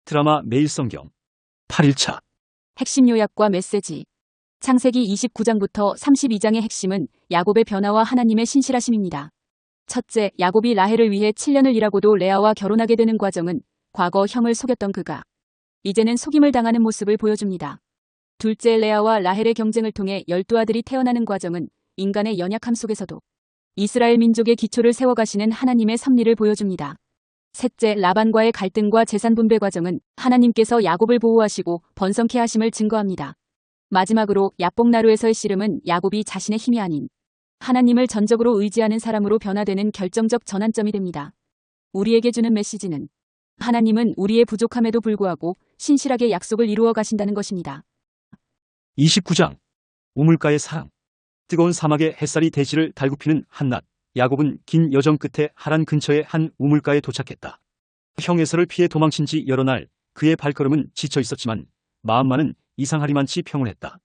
드라마 매일 성경 8일차 핵심 요약과 메시지. 창세기 29장부터 32장의 핵심은 야곱의 변화와 하나님의 신실하심입니다. 첫째, 야곱이 라헬을 위해 7년을 일하고도 레아와 결혼하게 되는 과정은 과거 형을 속였던 그가 이제는 속임을 당하는 모습을 보여줍니다. 둘째, 레아와 라헬의 경쟁을 통해 12아들이 태어나는 과정은 인간의 연약함 속에서도 이스라엘 민족의 기초를 세워가시는 하나님의 섭리를 보여줍니다. 셋째, 라반과의 갈등과 재산 분배 과정은 하나님께서 야곱을 보호하시고 번성케 하심을 증거합니다. 마지막으로 야복나루에서의 씨름은 야곱이 자신의 힘이 아닌 하나님을 전적으로 의지하는 사람으로 변화되는 결정적 전환점이 됩니다. 우리에게 주는 메시지는 하나님은 우리의 부족함에도 불구하고 신실하게 약속을 이루어 가신다는 것입니다. 29장 우물가의 사랑. 뜨거운 사막에 햇살이 대지를 달굽히는 한낮, 야곱은 긴 여정 끝에 하란 근처의 한 우물가에 도착했다. 형 에서를 피해 도망친 지 여러 날, 그의 발걸음은 지쳐 있었지만 마음만은 이상하리만치 평온했다.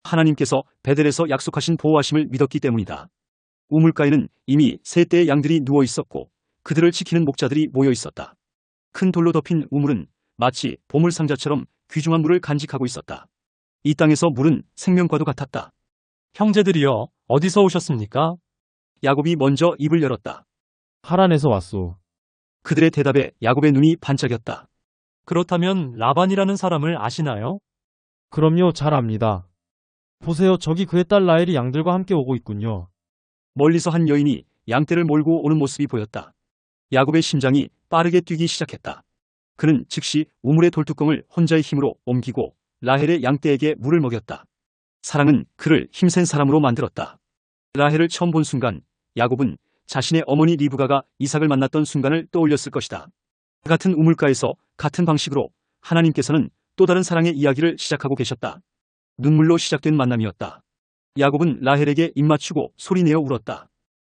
하나님께서 베델에서 약속하신 보호하심을 믿었기 때문이다. 우물가에는 이미 세 떼의 양들이 누워 있었고 그들을 지키는 목자들이 모여 있었다. 큰 돌로 덮인 우물은 마치 보물상자처럼 귀중한 물을 간직하고 있었다. 이 땅에서 물은 생명과도 같았다. 형제들이여, 어디서 오셨습니까? 야곱이 먼저 입을 열었다. 하란에서 왔소. 그들의 대답에 야곱의 눈이 반짝였다. 그렇다면 라반이라는 사람을 아시나요? 그럼요, 잘 압니다. 보세요, 저기 그의 딸 라헬이 양들과 함께 오고 있군요. 멀리서 한 여인이 양떼를 몰고 오는 모습이 보였다. 야곱의 심장이 빠르게 뛰기 시작했다. 그는 즉시 우물의 돌뚜껑을 혼자의 힘으로 옮기고 라헬의 양떼에게 물을 먹였다. 사랑은 그를 힘센 사람으로 만들었다. 라헬을 처음 본 순간 야곱은 자신의 어머니 리브가가 이삭을 만났던 순간을 떠올렸을 것이다. 같은 우물가에서 같은 방식으로 하나님께서는 또 다른 사랑의 이야기를 시작하고 계셨다. 눈물로 시작된 만남이었다. 야곱은 라헬에게 입맞추고 소리내어 울었다.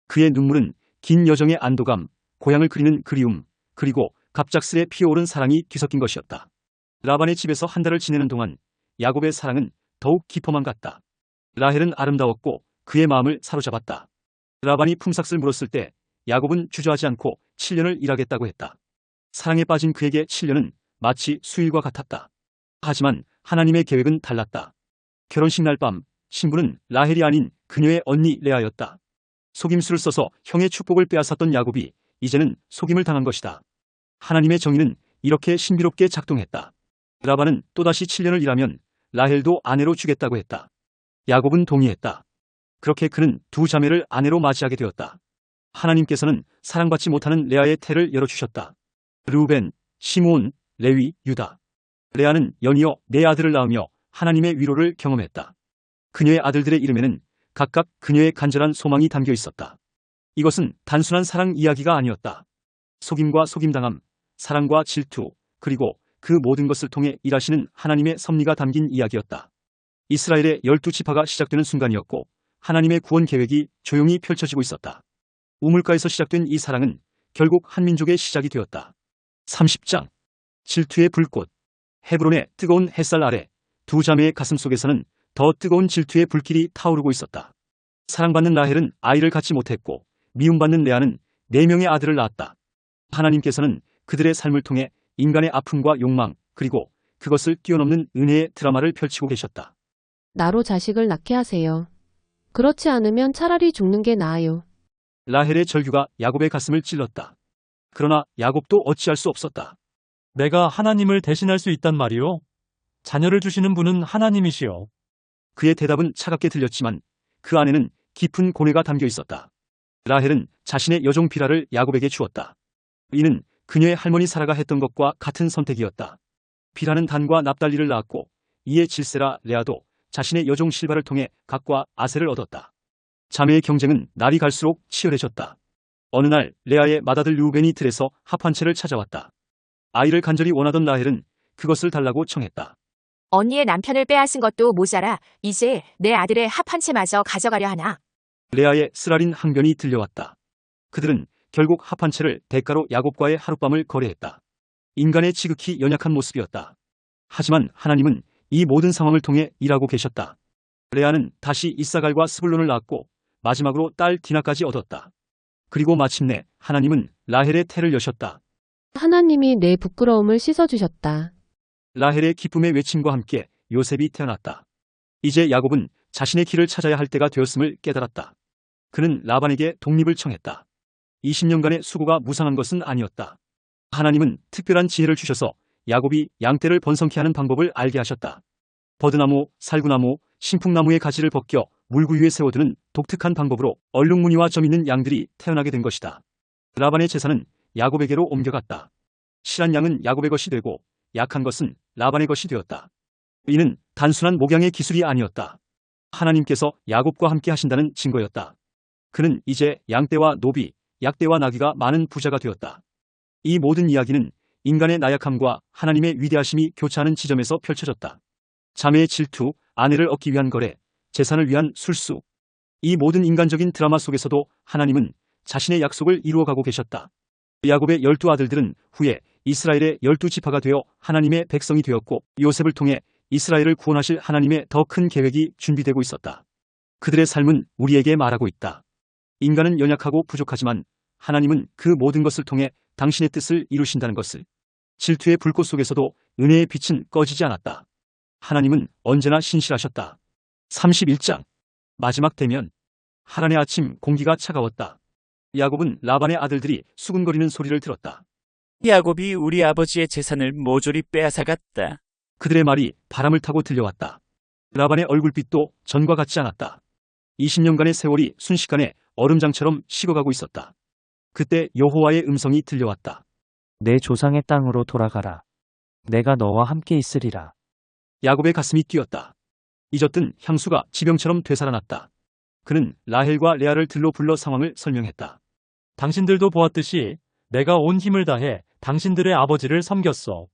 그의 눈물은 긴 여정의 안도감, 고향을 그리는 그리움, 그리고 갑작스레 피어오른 사랑이 뒤섞인 것이었다. 라반의 집에서 한 달을 지내는 동안 야곱의 사랑은 더욱 깊어만 갔다. 라헬은 아름다웠고 그의 마음을 사로잡았다. 라반이 품삯을 물었을 때 야곱은 주저하지 않고 7년을 일하겠다고 했다. 사랑에 빠진 그에게 7년은 마치 수일과 같았다. 하지만 하나님의 계획은 달랐다. 결혼식 날 밤 신부는 라헬이 아닌 그녀의 언니 레아였다. 속임수를 써서 형의 축복을 빼앗았던 야곱이 이제는 속임을 당한 것이다. 하나님의 정의는 이렇게 신비롭게 작동했다. 라반은 또다시 7년을 일하면 라헬도 아내로 주겠다고 했다. 야곱은 동의했다. 그렇게 그는 두 자매를 아내로 맞이하게 되었다. 하나님께서는 사랑받지 못하는 레아의 태를 열어주셨다. 르우벤, 시므온, 레위, 유다. 레아는 연이어 네 아들을 낳으며 하나님의 위로를 경험했다. 그녀의 아들들의 이름에는 각각 그녀의 간절한 소망이 담겨 있었다. 이것은 단순한 사랑 이야기가 아니었다. 속임과 속임당함, 사랑과 질투, 그리고 그 모든 것을 통해 일하시는 하나님의 섭리가 담긴 이야기였다. 이스라엘의 12지파가 시작되는 순간이었고 하나님의 구원 계획이 조용히 펼쳐지고 있었다. 우물가에서 시작된 이 사랑은 결국 한 민족의 시작이 되었다. 30장 질투의 불꽃. 헤브론의 뜨거운 햇살 아래 두 자매의 가슴 속에서는 더 뜨거운 질투의 불길이 타오르고 있었다. 사랑받는 라헬은 아이를 갖지 못했고 미움받는 레아는 4명의 아들을 낳았다. 하나님께서는 그들의 삶을 통해 인간의 아픔과 욕망 그리고 그것을 뛰어넘는 은혜의 드라마를 펼치고 계셨다. 나로 자식을 낳게 하세요. 그렇지 않으면 차라리 죽는 게 나아요. 라헬의 절규가 야곱의 가슴을 찔렀다. 그러나 야곱도 어찌할 수 없었다. 내가 하나님을 대신할 수 있단 말이오? 자녀를 주시는 분은 하나님이시오. 그의 대답은 차갑게 들렸지만 그 안에는 깊은 고뇌가 담겨 있었다. 라헬은 자신의 여종 비라를 야곱에게 주었다. 이는 그녀의 할머니 사라가 했던 것과 같은 선택이었다. 비라는 단과 납달리를 낳았고 이에 질세라 레아도 자신의 여종 실바를 통해 각과 아셀을 얻었다. 자매의 경쟁은 날이 갈수록 치열해졌다. 어느 날 레아의 맏아들 르우벤이 들에서 합 한 채를 찾아왔다. 아이를 간절히 원하던 라헬은 그것을 달라고 청했다. 언니의 남편을 빼앗은 것도 모자라 이제 내 아들의 합 한 채마저 가져가려 하나. 레아의 쓰라린 항변이 들려왔다. 그들은 결국 합 한 채를 대가로 야곱과의 하룻밤을 거래했다. 인간의 지극히 연약한 모습이었다. 하지만 하나님은 이 모든 상황을 통해 일하고 계셨다. 레아는 다시 이사갈과 스불론을 낳았고 마지막으로 딸 디나까지 얻었다. 그리고 마침내 하나님은 라헬의 태를 여셨다. 하나님이 내 부끄러움을 씻어주셨다. 라헬의 기쁨의 외침과 함께 요셉이 태어났다. 이제 야곱은 자신의 길을 찾아야 할 때가 되었음을 깨달았다. 그는 라반에게 독립을 청했다. 20년간의 수고가 무상한 것은 아니었다. 하나님은 특별한 지혜를 주셔서 야곱이 양떼를 번성케 하는 방법을 알게 하셨다. 버드나무, 살구나무, 신풍나무의 가지를 벗겨 물구 위에 세워두는 독특한 방법으로 얼룩무늬와 점 있는 양들이 태어나게 된 것이다. 라반의 재산은 야곱에게로 옮겨갔다. 실한 양은 야곱의 것이 되고 약한 것은 라반의 것이 되었다. 이는 단순한 목양의 기술이 아니었다. 하나님께서 야곱과 함께 하신다는 증거였다. 그는 이제 양떼와 노비, 약떼와 나귀가 많은 부자가 되었다. 이 모든 이야기는 인간의 나약함과 하나님의 위대하심이 교차하는 지점에서 펼쳐졌다. 자매의 질투, 아내를 얻기 위한 거래, 재산을 위한 술수. 이 모든 인간적인 드라마 속에서도 하나님은 자신의 약속을 이루어가고 계셨다. 야곱의 12 아들들은 후에 이스라엘의 12지파가 되어 하나님의 백성이 되었고 요셉을 통해 이스라엘을 구원하실 하나님의 더 큰 계획이 준비되고 있었다. 그들의 삶은 우리에게 말하고 있다. 인간은 연약하고 부족하지만 하나님은 그 모든 것을 통해 당신의 뜻을 이루신다는 것을. 질투의 불꽃 속에서도 은혜의 빛은 꺼지지 않았다. 하나님은 언제나 신실하셨다. 31장 마지막 대면. 하란의 아침 공기가 차가웠다. 야곱은 라반의 아들들이 수군거리는 소리를 들었다. 야곱이 우리 아버지의 재산을 모조리 빼앗아갔다. 그들의 말이 바람을 타고 들려왔다. 라반의 얼굴빛도 전과 같지 않았다. 20년간의 세월이 순식간에 얼음장처럼 식어가고 있었다. 그때 여호와의 음성이 들려왔다. 내 조상의 땅으로 돌아가라. 내가 너와 함께 있으리라. 야곱의 가슴이 뛰었다. 잊었던 향수가 지병처럼 되살아났다. 그는 라헬과 레아를 들러 불러 상황을 설명했다. 당신들도 보았듯이 내가 온 힘을 다해 당신들의 아버지를 섬겼어.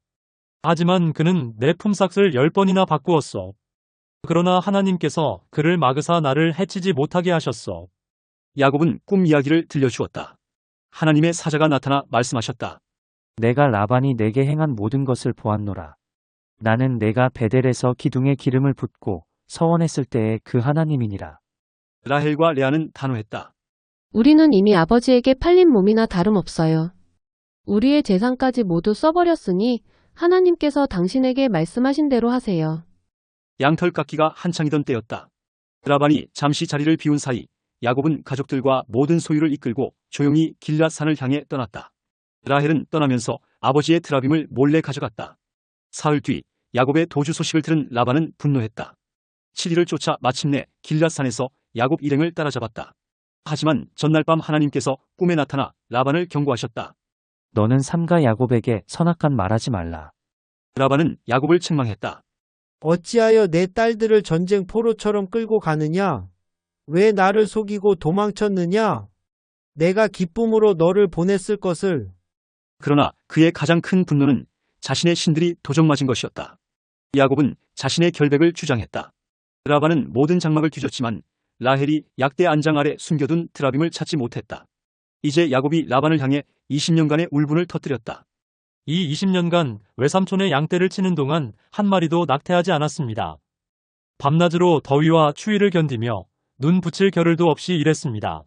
하지만 그는 내 품삯을 10번이나 바꾸었어. 그러나 하나님께서 그를 막으사 나를 해치지 못하게 하셨어. 야곱은 꿈 이야기를 들려주었다. 하나님의 사자가 나타나 말씀하셨다. 내가 라반이 내게 행한 모든 것을 보았노라. 나는 내가 베델에서 기둥에 기름을 붓고 서원했을 때의 그 하나님이니라. 라헬과 레아는 단호했다. 우리는 이미 아버지에게 팔린 몸이나 다름없어요. 우리의 재산까지 모두 써버렸으니 하나님께서 당신에게 말씀하신 대로 하세요. 양털 깎기가 한창이던 때였다. 라반이 잠시 자리를 비운 사이 야곱은 가족들과 모든 소유를 이끌고 조용히 길앗산을 향해 떠났다. 라헬은 떠나면서 아버지의 드라빔을 몰래 가져갔다. 사흘 뒤 야곱의 도주 소식을 들은 라반은 분노했다. 7일을 쫓아 마침내 길앗산에서 야곱 일행을 따라잡았다. 하지만 전날 밤 하나님께서 꿈에 나타나 라반을 경고하셨다. 너는 삼가 야곱에게 선악간 말하지 말라. 라반은 야곱을 책망했다. 어찌하여 내 딸들을 전쟁 포로처럼 끌고 가느냐? 왜 나를 속이고 도망쳤느냐? 내가 기쁨으로 너를 보냈을 것을. 그러나 그의 가장 큰 분노는 자신의 신들이 도적맞은 것이었다. 야곱은 자신의 결백을 주장했다. 라반은 모든 장막을 뒤졌지만 라헬이 약대 안장 아래 숨겨둔 드라빔을 찾지 못했다. 이제 야곱이 라반을 향해 20년간의 울분을 터뜨렸다. 이 20년간 외삼촌의 양떼를 치는 동안 한 마리도 낙태하지 않았습니다. 밤낮으로 더위와 추위를 견디며 눈 붙일 겨를도 없이 일했습니다.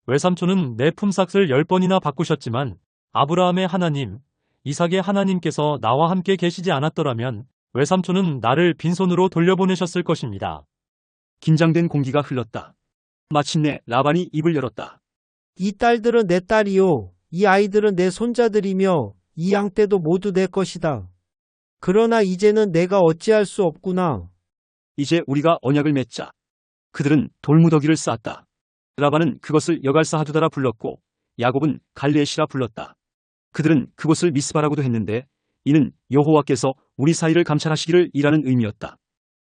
외삼촌은 내 품삯을 10번이나 바꾸셨지만 아브라함의 하나님, 이삭의 하나님께서 나와 함께 계시지 않았더라면 외삼촌은 나를 빈손으로 돌려보내셨을 것입니다. 긴장된 공기가 흘렀다. 마침내 라반이 입을 열었다. 이 딸들은 내 딸이요. 이 아이들은 내 손자들이며 이 양떼도 모두 내 것이다. 그러나 이제는 내가 어찌할 수 없구나. 이제 우리가 언약을 맺자. 그들은 돌무더기를 쌓았다. 라반은 그것을 여갈사하두다라 불렀고 야곱은 갈레시라 불렀다. 그들은 그곳을 미스바라고도 했는데 이는 여호와께서 우리 사이를 감찰하시기를 이라는 의미였다.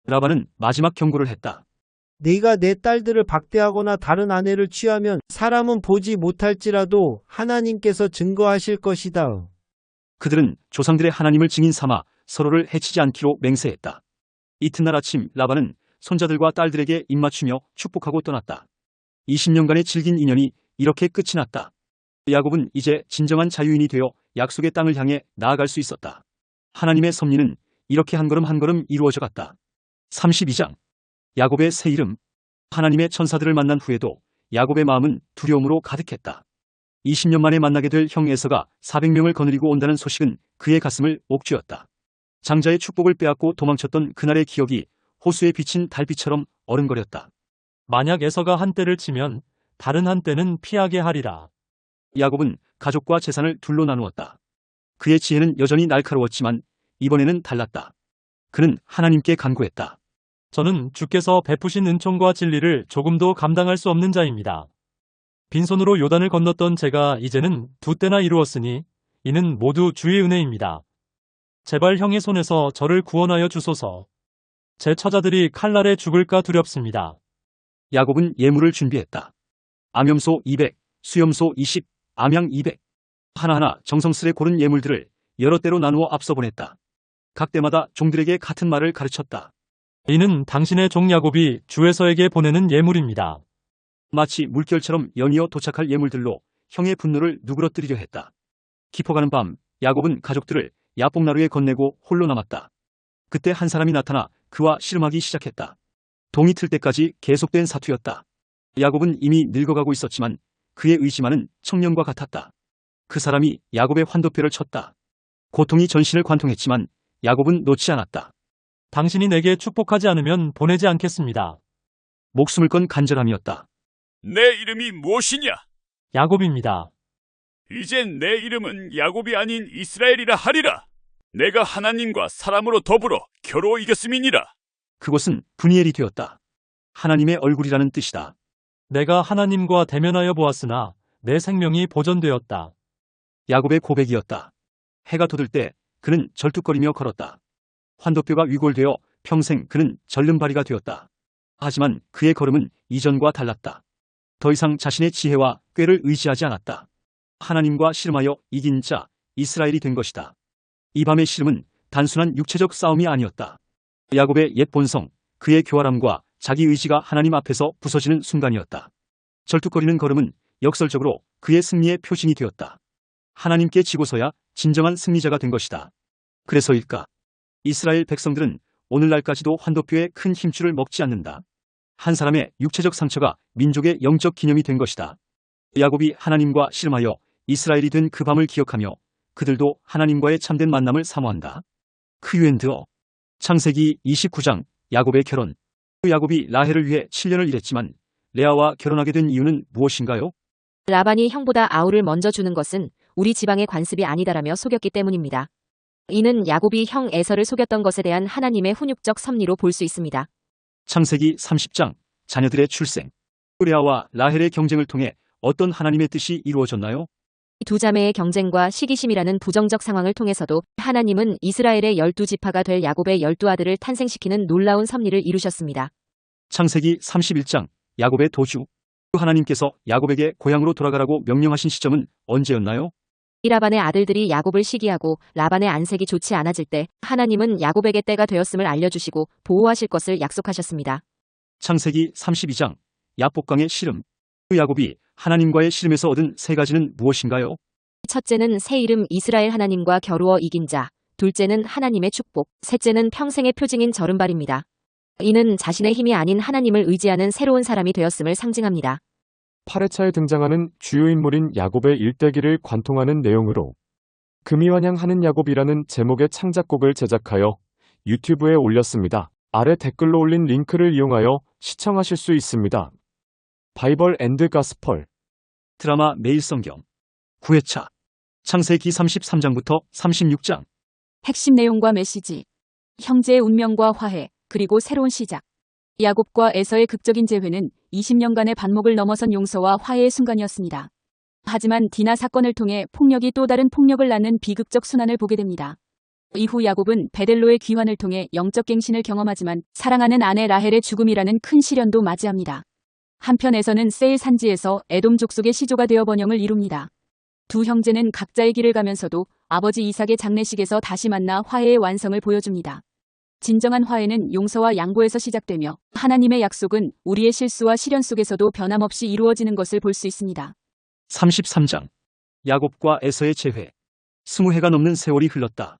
라반은 마지막 경고를 했다. 네가 내 딸들을 박대하거나 다른 아내를 취하면 사람은 보지 못할지라도 하나님께서 증거하실 것이다. 그들은 조상들의 하나님을 증인 삼아 서로를 해치지 않기로 맹세했다. 이튿날 아침 라반은 손자들과 딸들에게 입맞추며 축복하고 떠났다. 20년간의 질긴 인연이 이렇게 끝이 났다. 야곱은 이제 진정한 자유인이 되어 약속의 땅을 향해 나아갈 수 있었다. 하나님의 섭리는 이렇게 한 걸음 한 걸음 이루어져 갔다. 32장 야곱의 새 이름. 하나님의 천사들을 만난 후에도 야곱의 마음은 두려움으로 가득했다. 20년 만에 만나게 될 형 에서가 400명을 거느리고 온다는 소식은 그의 가슴을 옥죄었다. 장자의 축복을 빼앗고 도망쳤던 그날의 기억이 호수에 비친 달빛처럼 어른거렸다. 만약 에서가 한 떼를 치면 다른 한 떼는 피하게 하리라. 야곱은 가족과 재산을 둘로 나누었다. 그의 지혜는 여전히 날카로웠지만 이번에는 달랐다. 그는 하나님께 간구했다. 저는 주께서 베푸신 은총과 진리를 조금도 감당할 수 없는 자입니다. 빈손으로 요단을 건넜던 제가 이제는 2떼나 이루었으니 이는 모두 주의 은혜입니다. 제발 형의 손에서 저를 구원하여 주소서. 제 처자들이 칼날에 죽을까 두렵습니다. 야곱은 예물을 준비했다. 암염소 200, 수염소 20, 암양 200. 하나하나 정성스레 고른 예물들을 여러 때로 나누어 앞서 보냈다. 각 때마다 종들에게 같은 말을 가르쳤다. 이는 당신의 종 야곱이 주에서에게 보내는 예물입니다. 마치 물결처럼 연이어 도착할 예물들로 형의 분노를 누그러뜨리려 했다. 깊어가는 밤, 야곱은 가족들을 야복나루에 건네고 홀로 남았다. 그때 한 사람이 나타나 그와 씨름하기 시작했다. 동이 틀 때까지 계속된 사투였다. 야곱은 이미 늙어가고 있었지만 그의 의지만은 청년과 같았다. 그 사람이 야곱의 환도뼈를 쳤다. 고통이 전신을 관통했지만 야곱은 놓지 않았다. 당신이 내게 축복하지 않으면 보내지 않겠습니다. 목숨을 건 간절함이었다. 내 이름이 무엇이냐? 야곱입니다. 이젠 내 이름은 야곱이 아닌 이스라엘이라 하리라. 내가 하나님과 사람으로 더불어 겨루어 이겼음이니라. 그곳은 브니엘이 되었다. 하나님의 얼굴이라는 뜻이다. 내가 하나님과 대면하여 보았으나 내 생명이 보존되었다. 야곱의 고백이었다. 해가 돋을 때 그는 절뚝거리며 걸었다. 환도뼈가 위골되어 평생 그는 절름발이가 되었다. 하지만 그의 걸음은 이전과 달랐다. 더 이상 자신의 지혜와 꾀를 의지하지 않았다. 하나님과 씨름하여 이긴 자 이스라엘이 된 것이다. 이 밤의 씨름은 단순한 육체적 싸움이 아니었다. 야곱의 옛 본성, 그의 교활함과 자기 의지가 하나님 앞에서 부서지는 순간이었다. 절뚝거리는 걸음은 역설적으로 그의 승리의 표징이 되었다. 하나님께 지고서야 진정한 승리자가 된 것이다. 그래서일까? 이스라엘 백성들은 오늘날까지도 환도뼈의 큰 힘줄을 먹지 않는다. 한 사람의 육체적 상처가 민족의 영적 기념이 된 것이다. 야곱이 하나님과 씨름하여 이스라엘이 된 그 밤을 기억하며 그들도 하나님과의 참된 만남을 사모한다. 크유엔드어 창세기 29장 야곱의 결혼. 야곱이 라헬을 위해 7년을 일했지만 레아와 결혼하게 된 이유는 무엇인가요? 라반이 형보다 아우를 먼저 주는 것은 우리 지방의 관습이 아니다라며 속였기 때문입니다. 이는 야곱이 형 에서를 속였던 것에 대한 하나님의 훈육적 섭리로 볼 수 있습니다. 창세기 30장 자녀들의 출생. 레아와 라헬의 경쟁을 통해 어떤 하나님의 뜻이 이루어졌나요? 두 자매의 경쟁과 시기심이라는 부정적 상황을 통해서도 하나님은 이스라엘의 12지파가 될 야곱의 12아들을 탄생시키는 놀라운 섭리를 이루셨습니다. 창세기 31장 야곱의 도주. 하나님께서 야곱에게 고향으로 돌아가라고 명령하신 시점은 언제였나요? 라반의 아들들이 야곱을 시기하고 라반의 안색이 좋지 않아질 때 하나님은 야곱에게 때가 되었음을 알려주시고 보호하실 것을 약속하셨습니다. 창세기 32장 야복강의 씨름. 야곱이 하나님과의 씨름에서 얻은 세 가지는 무엇인가요? 첫째는 새 이름 이스라엘 하나님과 겨루어 이긴 자, 둘째는 하나님의 축복, 셋째는 평생의 표징인 절름발입니다. 이는 자신의 힘이 아닌 하나님을 의지하는 새로운 사람이 되었음을 상징합니다. 8회차에 등장하는 주요 인물인 야곱의 일대기를 관통하는 내용으로 금이환영하는 야곱이라는 제목의 창작곡을 제작하여 유튜브에 올렸습니다. 아래 댓글로 올린 링크를 이용하여 시청하실 수 있습니다. 바이벌 앤드 가스펄 드라마 매일성경 9회차 창세기 33장부터 36장. 핵심 내용과 메시지. 형제의 운명과 화해, 그리고 새로운 시작. 야곱과 에서의 극적인 재회는 20년간의 반목을 넘어선 용서와 화해의 순간이었습니다. 하지만 디나 사건을 통해 폭력이 또 다른 폭력을 낳는 비극적 순환을 보게 됩니다. 이후 야곱은 베델로의 귀환을 통해 영적 갱신을 경험하지만 사랑하는 아내 라헬의 죽음이라는 큰 시련도 맞이합니다. 한편 에서는 세일 산지에서 에돔 족속의 시조가 되어 번영을 이룹니다. 두 형제는 각자의 길을 가면서도 아버지 이삭의 장례식에서 다시 만나 화해의 완성을 보여줍니다. 진정한 화해는 용서와 양보에서 시작되며 하나님의 약속은 우리의 실수와 시련 속에서도 변함없이 이루어지는 것을 볼 수 있습니다. 33장 야곱과 에서의 재회. 20해가 넘는 세월이 흘렀다.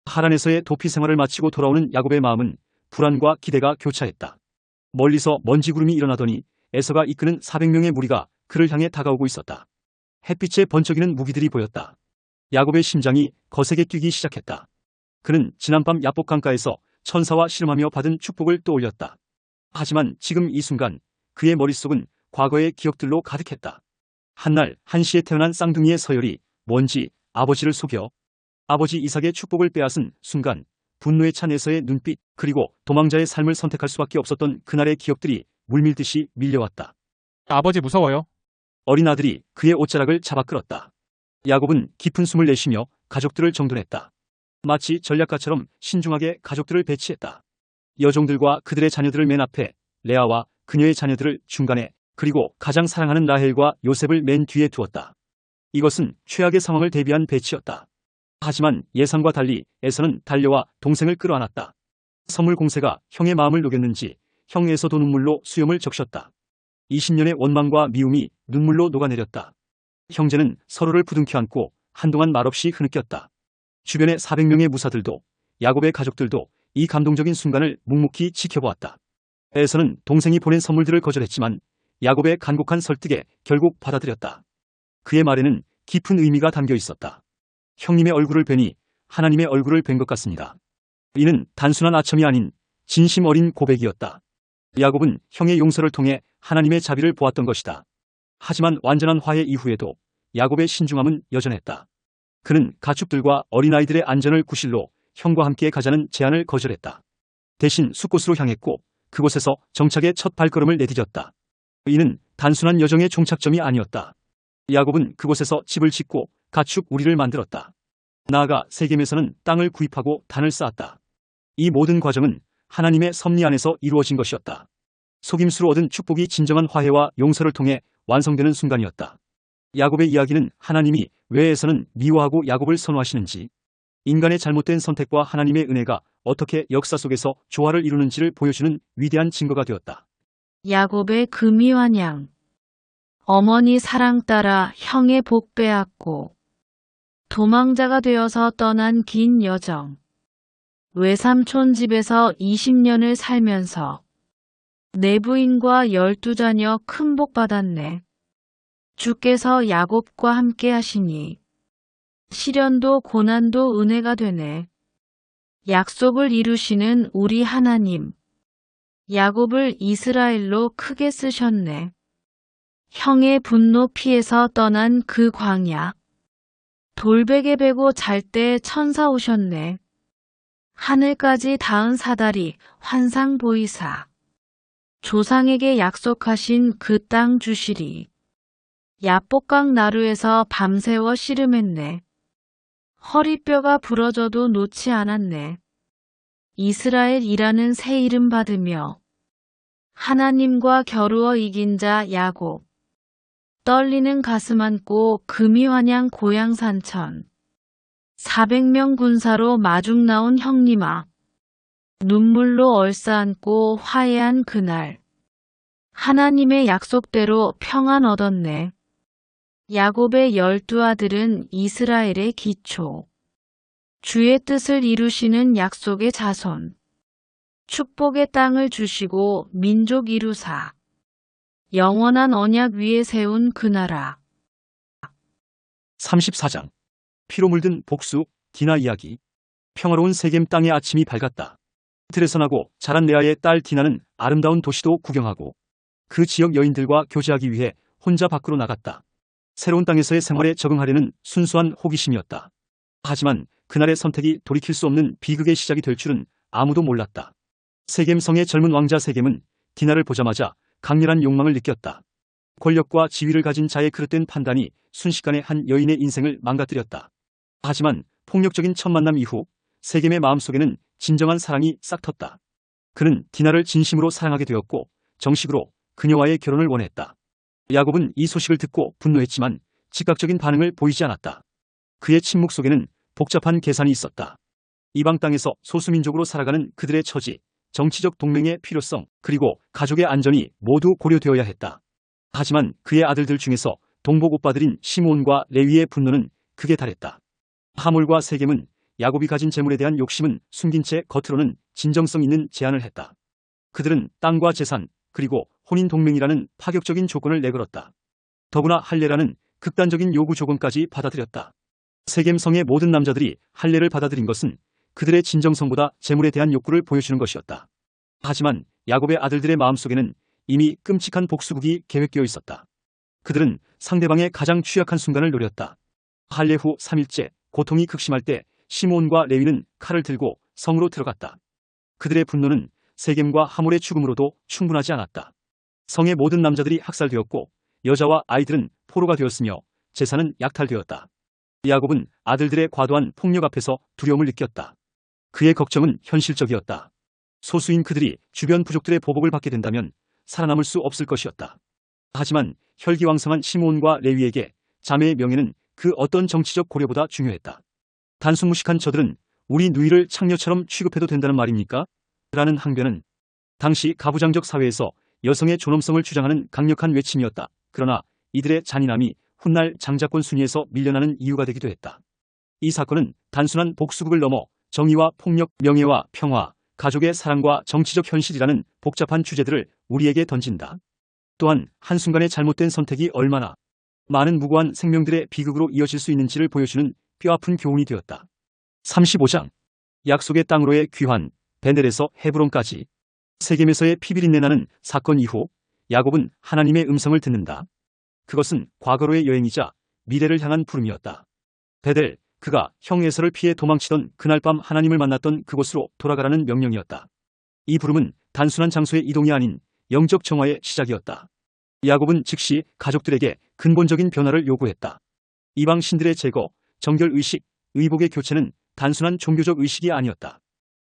하란에서의 도피 생활을 마치고 돌아오는 야곱의 마음은 불안과 기대가 교차했다. 멀리서 먼지 구름이 일어나더니 에서가 이끄는 400명의 무리가 그를 향해 다가오고 있었다. 햇빛에 번쩍이는 무기들이 보였다. 야곱의 심장이 거세게 뛰기 시작했다. 그는 지난밤 야복 강가에서 천사와 씨름하며 받은 축복을 떠올렸다. 하지만 지금 이 순간 그의 머릿속은 과거의 기억들로 가득했다. 한날 한시에 태어난 쌍둥이의 서열이 뭔지 아버지를 속여 아버지 이삭의 축복을 빼앗은 순간 분노에 찬 에서의 눈빛 그리고 도망자의 삶을 선택할 수밖에 없었던 그날의 기억들이 물밀듯이 밀려왔다. 아버지 무서워요. 어린 아들이 그의 옷자락을 잡아 끌었다. 야곱은 깊은 숨을 내쉬며 가족들을 정돈했다. 마치 전략가처럼 신중하게 가족들을 배치했다. 여종들과 그들의 자녀들을 맨 앞에, 레아와 그녀의 자녀들을 중간에, 그리고 가장 사랑하는 라헬과 요셉을 맨 뒤에 두었다. 이것은 최악의 상황을 대비한 배치였다. 하지만 예상과 달리 에서는 달려와 동생을 끌어안았다. 선물 공세가 형의 마음을 녹였는지 형 에서도 눈물로 수염을 적셨다. 20년의 원망과 미움이 눈물로 녹아내렸다. 형제는 서로를 부둥켜 안고 한동안 말없이 흐느꼈다. 주변의 400명의 무사들도 야곱의 가족들도 이 감동적인 순간을 묵묵히 지켜보았다. 에서는 동생이 보낸 선물들을 거절했지만 야곱의 간곡한 설득에 결국 받아들였다. 그의 말에는 깊은 의미가 담겨 있었다. 형님의 얼굴을 뵈니 하나님의 얼굴을 뵌 것 같습니다. 이는 단순한 아첨이 아닌 진심 어린 고백이었다. 야곱은 형의 용서를 통해 하나님의 자비를 보았던 것이다. 하지만 완전한 화해 이후에도 야곱의 신중함은 여전했다. 그는 가축들과 어린아이들의 안전을 구실로 형과 함께 가자는 제안을 거절했다. 대신 숲곳으로 향했고 그곳에서 정착의 첫 발걸음을 내디뎠다. 이는 단순한 여정의 종착점이 아니었다. 야곱은 그곳에서 집을 짓고 가축 우리를 만들었다. 나아가 세겜에서는 땅을 구입하고 단을 쌓았다. 이 모든 과정은 하나님의 섭리 안에서 이루어진 것이었다. 속임수로 얻은 축복이 진정한 화해와 용서를 통해 완성되는 순간이었다. 야곱의 이야기는 하나님이 왜 에서는 미워하고 야곱을 선호하시는지, 인간의 잘못된 선택과 하나님의 은혜가 어떻게 역사 속에서 조화를 이루는지를 보여주는 위대한 증거가 되었다. 야곱의 금이환양. 어머니 사랑 따라 형의 복 빼앗고 도망자가 되어서 떠난 긴 여정. 외삼촌 집에서 20년을 살면서 내 부인과 12자녀 큰 복 받았네. 주께서 야곱과 함께 하시니 시련도 고난도 은혜가 되네. 약속을 이루시는 우리 하나님. 야곱을 이스라엘로 크게 쓰셨네. 형의 분노 피해서 떠난 그 광야. 돌베개 베고 잘 때 천사 오셨네. 하늘까지 닿은 사다리 환상 보이사. 조상에게 약속하신 그 땅 주시리. 야복강 나루에서 밤새워 씨름했네. 허리뼈가 부러져도 놓지 않았네. 이스라엘이라는 새 이름 받으며 하나님과 겨루어 이긴 자 야곱. 떨리는 가슴 안고 금이환양 고향 산천. 400명 군사로 마중 나온 형님아. 눈물로 얼싸안고 화해한 그날. 하나님의 약속대로 평안 얻었네. 야곱의 12아들은 이스라엘의 기초. 주의 뜻을 이루시는 약속의 자손. 축복의 땅을 주시고 민족 이루사. 영원한 언약 위에 세운 그 나라. 34장. 피로 물든 복수, 디나 이야기. 평화로운 세겜 땅의 아침이 밝았다. 이틀에서 나고 자란 레아의 딸 디나는 아름다운 도시도 구경하고 그 지역 여인들과 교제하기 위해 혼자 밖으로 나갔다. 새로운 땅에서의 생활에 적응하려는 순수한 호기심이었다. 하지만 그날의 선택이 돌이킬 수 없는 비극의 시작이 될 줄은 아무도 몰랐다. 세겜 성의 젊은 왕자 세겜은 디나를 보자마자 강렬한 욕망을 느꼈다. 권력과 지위를 가진 자의 그릇된 판단이 순식간에 한 여인의 인생을 망가뜨렸다. 하지만 폭력적인 첫 만남 이후 세겜의 마음속에는 진정한 사랑이 싹텄다. 그는 디나를 진심으로 사랑하게 되었고 정식으로 그녀와의 결혼을 원했다. 야곱은 이 소식을 듣고 분노했지만 즉각적인 반응을 보이지 않았다. 그의 침묵 속에는 복잡한 계산이 있었다. 이방 땅에서 소수민족으로 살아가는 그들의 처지, 정치적 동맹의 필요성, 그리고 가족의 안전이 모두 고려되어야 했다. 하지만 그의 아들들 중에서 동복 오빠들인 시므온과 레위의 분노는 극에 달했다. 하몰과 세겜은 야곱이 가진 재물에 대한 욕심은 숨긴 채 겉으로는 진정성 있는 제안을 했다. 그들은 땅과 재산, 그리고 혼인 동맹이라는 파격적인 조건을 내걸었다. 더구나 할례라는 극단적인 요구 조건까지 받아들였다. 세겜성의 모든 남자들이 할례를 받아들인 것은 그들의 진정성보다 재물에 대한 욕구를 보여주는 것이었다. 하지만 야곱의 아들들의 마음속에는 이미 끔찍한 복수극이 계획되어 있었다. 그들은 상대방의 가장 취약한 순간을 노렸다. 할례 후 3일째 고통이 극심할 때 시므온과 레위는 칼을 들고 성으로 들어갔다. 그들의 분노는 세겜과 하몰의 죽음으로도 충분하지 않았다. 성의 모든 남자들이 학살되었고 여자와 아이들은 포로가 되었으며 재산은 약탈되었다. 야곱은 아들들의 과도한 폭력 앞에서 두려움을 느꼈다. 그의 걱정은 현실적이었다. 소수인 그들이 주변 부족들의 보복을 받게 된다면 살아남을 수 없을 것이었다. 하지만 혈기왕성한 시므온과 레위에게 자매의 명예는 그 어떤 정치적 고려보다 중요했다. 단순 무식한 저들은 우리 누이를 창녀처럼 취급해도 된다는 말입니까? 라는 항변은 당시 가부장적 사회에서 여성의 존엄성을 주장하는 강력한 외침이었다. 그러나 이들의 잔인함이 훗날 장자권 순위에서 밀려나는 이유가 되기도 했다. 이 사건은 단순한 복수극을 넘어 정의와 폭력, 명예와 평화, 가족의 사랑과 정치적 현실이라는 복잡한 주제들을 우리에게 던진다. 또한 한순간의 잘못된 선택이 얼마나 많은 무고한 생명들의 비극으로 이어질 수 있는지를 보여주는 뼈아픈 교훈이 되었다. 35장 약속의 땅으로의 귀환, 베델에서 헤브론까지. 세겜에서의 피비린내 나는 사건 이후 야곱은 하나님의 음성을 듣는다. 그것은 과거로의 여행이자 미래를 향한 부름이었다. 베델, 그가 형 에서를 피해 도망치던 그날 밤 하나님을 만났던 그곳으로 돌아가라는 명령이었다. 이 부름은 단순한 장소의 이동이 아닌 영적 정화의 시작이었다. 야곱은 즉시 가족들에게 근본적인 변화를 요구했다. 이방 신들의 제거, 정결 의식, 의복의 교체는 단순한 종교적 의식이 아니었다.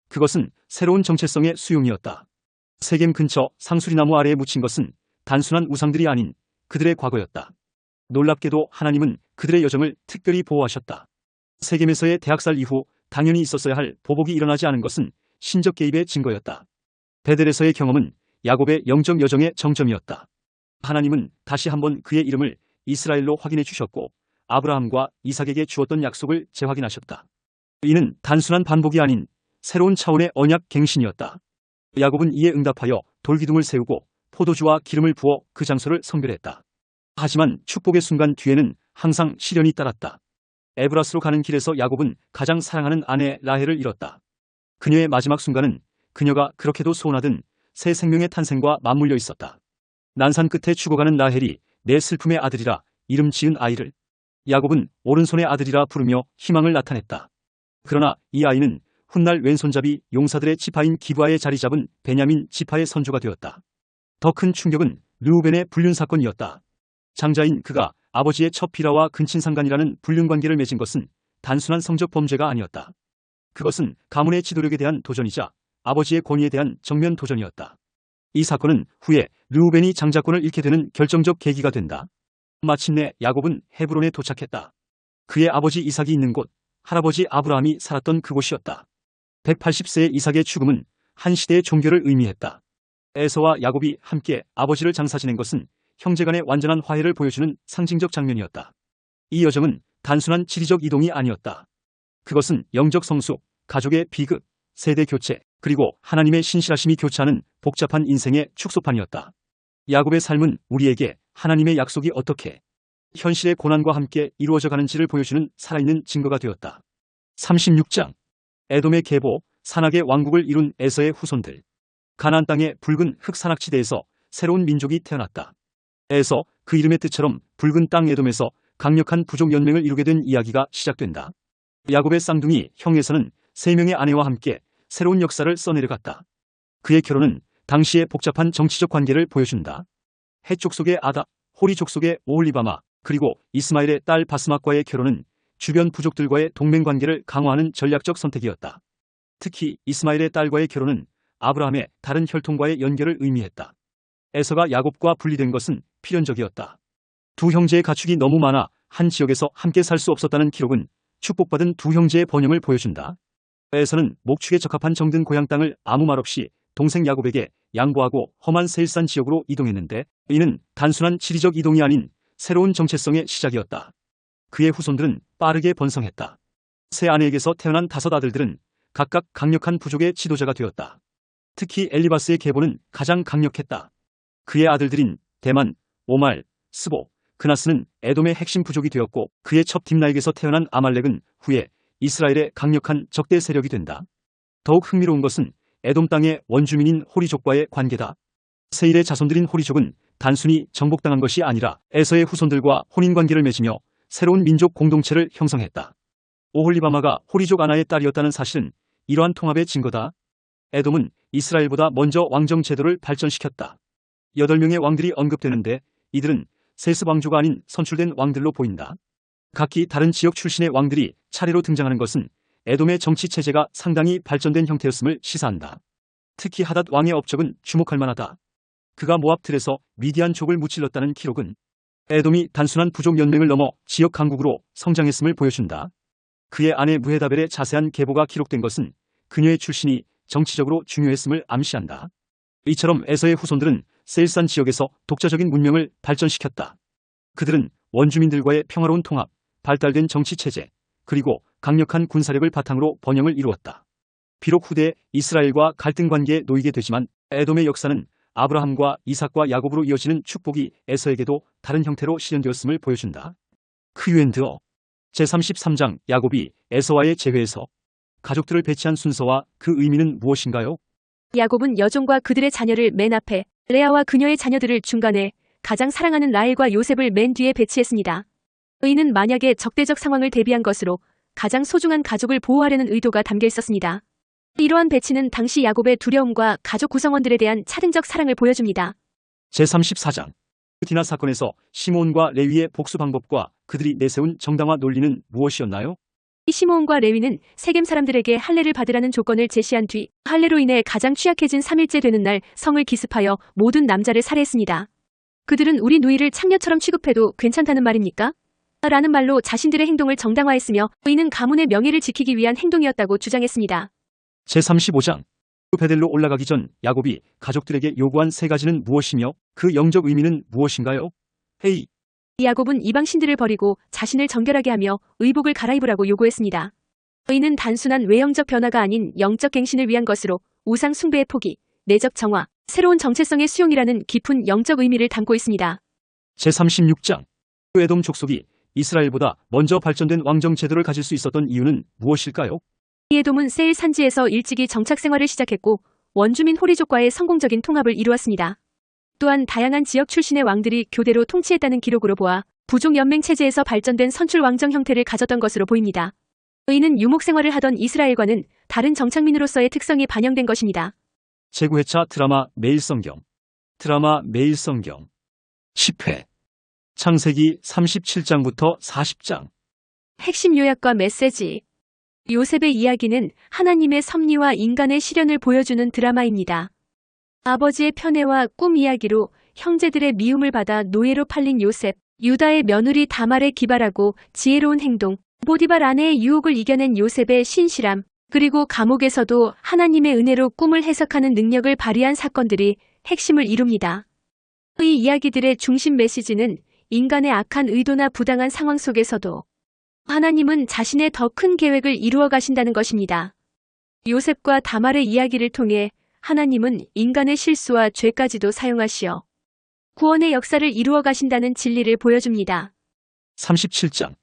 그것은 새로운 정체성의 수용이었다. 세겜 근처 상수리나무 아래에 묻힌 것은 단순한 우상들이 아닌 그들의 과거였다. 놀랍게도 하나님은 그들의 여정을 특별히 보호하셨다. 세겜에서의 대학살 이후 당연히 있었어야 할 보복이 일어나지 않은 것은 신적 개입의 증거였다. 베델에서의 경험은 야곱의 영적 여정의 정점이었다. 하나님은 다시 한번 그의 이름을 이스라엘로 확인해 주셨고 아브라함과 이삭에게 주었던 약속을 재확인하셨다. 이는 단순한 반복이 아닌 새로운 차원의 언약 갱신이었다. 야곱은 이에 응답하여 돌기둥을 세우고 포도주와 기름을 부어 그 장소를 성별했다. 하지만 축복의 순간 뒤에는 항상 시련이 따랐다. 에브라스로 가는 길에서 야곱은 가장 사랑하는 아내 라헬을 잃었다. 그녀의 마지막 순간은 그녀가 그렇게도 소원하던 새 생명의 탄생과 맞물려 있었다. 난산 끝에 죽어가는 라헬이 내 슬픔의 아들이라 이름 지은 아이를 야곱은 오른손의 아들이라 부르며 희망을 나타냈다. 그러나 이 아이는 훗날 왼손잡이 용사들의 지파인 기브아에 자리 잡은 베냐민 지파의 선조가 되었다. 더 큰 충격은 르우벤의 불륜 사건이었다. 장자인 그가 아버지의 첫 비라와 근친상간이라는 불륜 관계를 맺은 것은 단순한 성적 범죄가 아니었다. 그것은 가문의 지도력에 대한 도전이자 아버지의 권위에 대한 정면 도전이었다. 이 사건은 후에 르우벤이 장자권을 잃게 되는 결정적 계기가 된다. 마침내 야곱은 헤브론에 도착했다. 그의 아버지 이삭이 있는 곳, 할아버지 아브라함이 살았던 그곳이었다. 180세의 이삭의 죽음은 한 시대의 종교를 의미했다. 에서와 야곱이 함께 아버지를 장사 지낸 것은 형제간의 완전한 화해를 보여주는 상징적 장면이었다. 이 여정은 단순한 지리적 이동이 아니었다. 그것은 영적 성숙, 가족의 비극, 세대 교체, 그리고 하나님의 신실하심이 교차하는 복잡한 인생의 축소판이었다. 야곱의 삶은 우리에게 하나님의 약속이 어떻게 현실의 고난과 함께 이루어져 가는지를 보여주는 살아있는 증거가 되었다. 36장 에돔의 계보, 산악의 왕국을 이룬 에서의 후손들. 가나안 땅의 붉은 흑산악지대에서 새로운 민족이 태어났다. 에서, 그 이름의 뜻처럼 붉은 땅 에돔에서 강력한 부족 연맹을 이루게 된 이야기가 시작된다. 야곱의 쌍둥이 형 에서는 3명의 아내와 함께 새로운 역사를 써내려갔다. 그의 결혼은 당시의 복잡한 정치적 관계를 보여준다. 헷 족속의 아다, 호리 족속의 오홀리바마, 그리고 이스마엘의 딸 바스맛과의 결혼은 주변 부족들과의 동맹 관계를 강화하는 전략적 선택이었다. 특히 이스마엘의 딸과의 결혼은 아브라함의 다른 혈통과의 연결을 의미했다. 에서가 야곱과 분리된 것은 필연적이었다. 두 형제의 가축이 너무 많아 한 지역에서 함께 살 수 없었다는 기록은 축복받은 두 형제의 번영을 보여준다. 에서는 목축에 적합한 정든 고향 땅을 아무 말 없이 동생 야곱에게 양보하고 험한 세일산 지역으로 이동했는데 이는 단순한 지리적 이동이 아닌 새로운 정체성의 시작이었다. 그의 후손들은 빠르게 번성했다. 세 아내에게서 태어난 5 아들들은 각각 강력한 부족의 지도자가 되었다. 특히 엘리바스의 계보는 가장 강력했다. 그의 아들들인 대만, 오말, 스보, 그나스는 에돔의 핵심 부족이 되었고 그의 첩 딥나에게서 태어난 아말렉은 후에 이스라엘의 강력한 적대 세력이 된다. 더욱 흥미로운 것은 에돔 땅의 원주민인 호리족과의 관계다. 세일의 자손들인 호리족은 단순히 정복당한 것이 아니라 에서의 후손들과 혼인관계를 맺으며 새로운 민족 공동체를 형성했다. 오홀리바마가 호리족 아나의 딸이었다는 사실은 이러한 통합의 증거다. 에돔은 이스라엘보다 먼저 왕정 제도를 발전시켰다. 8명의 왕들이 언급되는데 이들은 세습 왕조가 아닌 선출된 왕들로 보인다. 각기 다른 지역 출신의 왕들이 차례로 등장하는 것은 에돔의 정치 체제가 상당히 발전된 형태였음을 시사한다. 특히 하닷 왕의 업적은 주목할 만하다. 그가 모압틀에서 미디안족을 무찔렀다는 기록은 에돔이 단순한 부족 연맹을 넘어 지역 강국으로 성장했음을 보여준다. 그의 아내 무헤다벨의 자세한 계보가 기록된 것은 그녀의 출신이 정치적으로 중요했음을 암시한다. 이처럼 에서의 후손들은 세일산 지역에서 독자적인 문명을 발전시켰다. 그들은 원주민들과의 평화로운 통합, 발달된 정치 체제, 그리고 강력한 군사력을 바탕으로 번영을 이루었다. 비록 후대에 이스라엘과 갈등 관계에 놓이게 되지만 에돔의 역사는 아브라함과 이삭과 야곱으로 이어지는 축복이 에서에게도 다른 형태로 실현되었음을 보여준다. 크유엔드어 제33장 야곱이 에서와의 재회에서 가족들을 배치한 순서와 그 의미는 무엇인가요? 야곱은 여종과 그들의 자녀를 맨 앞에, 레아와 그녀의 자녀들을 중간에, 가장 사랑하는 라헬과 요셉을 맨 뒤에 배치했습니다. 이는 만약에 적대적 상황을 대비한 것으로 가장 소중한 가족을 보호하려는 의도가 담겨 있었습니다. 이러한 배치는 당시 야곱의 두려움과 가족 구성원들에 대한 차등적 사랑을 보여줍니다. 제34장 디나 사건에서 시므온과 레위의 복수 방법과 그들이 내세운 정당화 논리는 무엇이었나요? 시므온과 레위는 세겜 사람들에게 할례를 받으라는 조건을 제시한 뒤 할례로 인해 가장 취약해진 3일째 되는 날 성을 기습하여 모든 남자를 살해했습니다. 그들은 우리 누이를 창녀처럼 취급해도 괜찮다는 말입니까? 라는 말로 자신들의 행동을 정당화했으며 이는 가문의 명예를 지키기 위한 행동이었다고 주장했습니다. 제35장 베델로 올라가기 전 야곱이 가족들에게 요구한 3가지는 무엇이며 그 영적 의미는 무엇인가요? 헤이 야곱은 이방신들을 버리고 자신을 정결하게 하며 의복을 갈아입으라고 요구했습니다. 이는 단순한 외형적 변화가 아닌 영적 갱신을 위한 것으로 우상 숭배의 포기, 내적 정화, 새로운 정체성의 수용이라는 깊은 영적 의미를 담고 있습니다. 제36장 에돔 족속이 이스라엘보다 먼저 발전된 왕정 제도를 가질 수 있었던 이유는 무엇일까요? 에돔은 세일 산지에서 일찍이 정착 생활을 시작했고 원주민 호리족과의 성공적인 통합을 이루었습니다. 또한 다양한 지역 출신의 왕들이 교대로 통치했다는 기록으로 보아 부족 연맹 체제에서 발전된 선출 왕정 형태를 가졌던 것으로 보입니다. 이는 유목 생활을 하던 이스라엘과는 다른 정착민으로서의 특성이 반영된 것입니다. 제9회차 드라마 매일성경 10회 창세기 37장부터 40장 핵심 요약과 메시지. 요셉의 이야기는 하나님의 섭리와 인간의 시련을 보여주는 드라마입니다. 아버지의 편애와 꿈 이야기로 형제들의 미움을 받아 노예로 팔린 요셉, 유다의 며느리 다말에 기발하고 지혜로운 행동, 보디발 아내의 유혹을 이겨낸 요셉의 신실함, 그리고 감옥에서도 하나님의 은혜로 꿈을 해석하는 능력을 발휘한 사건들이 핵심을 이룹니다. 이 이야기들의 중심 메시지는 인간의 악한 의도나 부당한 상황 속에서도 하나님은 자신의 더 큰 계획을 이루어 가신다는 것입니다. 요셉과 다말의 이야기를 통해 하나님은 인간의 실수와 죄까지도 사용하시어 구원의 역사를 이루어 가신다는 진리를 보여줍니다. 37장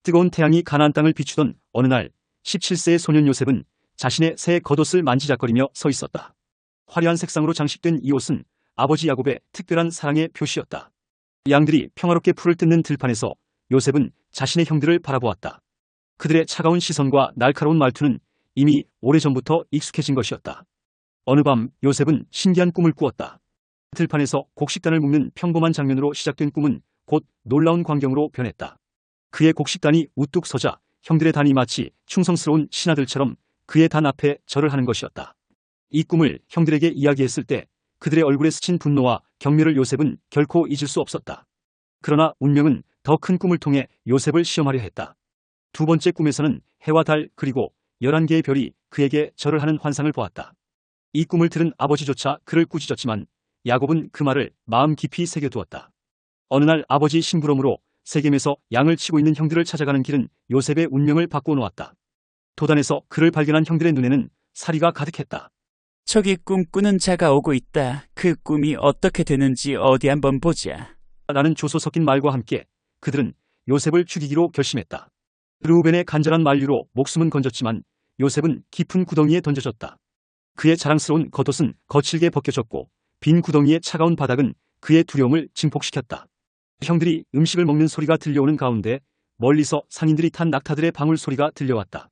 뜨거운 태양이 가나안 땅을 비추던 어느 날 17세의 소년 요셉은 자신의 새 겉옷을 만지작거리며 서 있었다. 화려한 색상으로 장식된 이 옷은 아버지 야곱의 특별한 사랑의 표시였다. 양들이 평화롭게 풀을 뜯는 들판에서 요셉은 자신의 형들을 바라보았다. 그들의 차가운 시선과 날카로운 말투는 이미 오래전부터 익숙해진 것이었다. 어느 밤 요셉은 신기한 꿈을 꾸었다. 들판에서 곡식단을 묶는 평범한 장면으로 시작된 꿈은 곧 놀라운 광경으로 변했다. 그의 곡식단이 우뚝 서자 형들의 단이 마치 충성스러운 신하들처럼 그의 단 앞에 절을 하는 것이었다. 이 꿈을 형들에게 이야기했을 때 그들의 얼굴에 스친 분노와 경멸을 요셉은 결코 잊을 수 없었다. 그러나 운명은 더 큰 꿈을 통해 요셉을 시험하려 했다. 두 번째 꿈에서는 해와 달 그리고 11개의 별이 그에게 절을 하는 환상을 보았다. 이 꿈을 들은 아버지조차 그를 꾸짖었지만 야곱은 그 말을 마음 깊이 새겨두었다. 어느 날 아버지 심부름으로 세겜에서 양을 치고 있는 형들을 찾아가는 길은 요셉의 운명을 바꾸어 놓았다. 도단에서 그를 발견한 형들의 눈에는 살이가 가득했다. 저기 꿈꾸는 자가 오고 있다. 그 꿈이 어떻게 되는지 어디 한번 보자. 라는 조소 섞인 말과 함께 그들은 요셉을 죽이기로 결심했다. 르우벤의 간절한 만류로 목숨은 건졌지만 요셉은 깊은 구덩이에 던져졌다. 그의 자랑스러운 겉옷은 거칠게 벗겨졌고 빈 구덩이의 차가운 바닥은 그의 두려움을 증폭시켰다. 형들이 음식을 먹는 소리가 들려오는 가운데 멀리서 상인들이 탄 낙타들의 방울 소리가 들려왔다.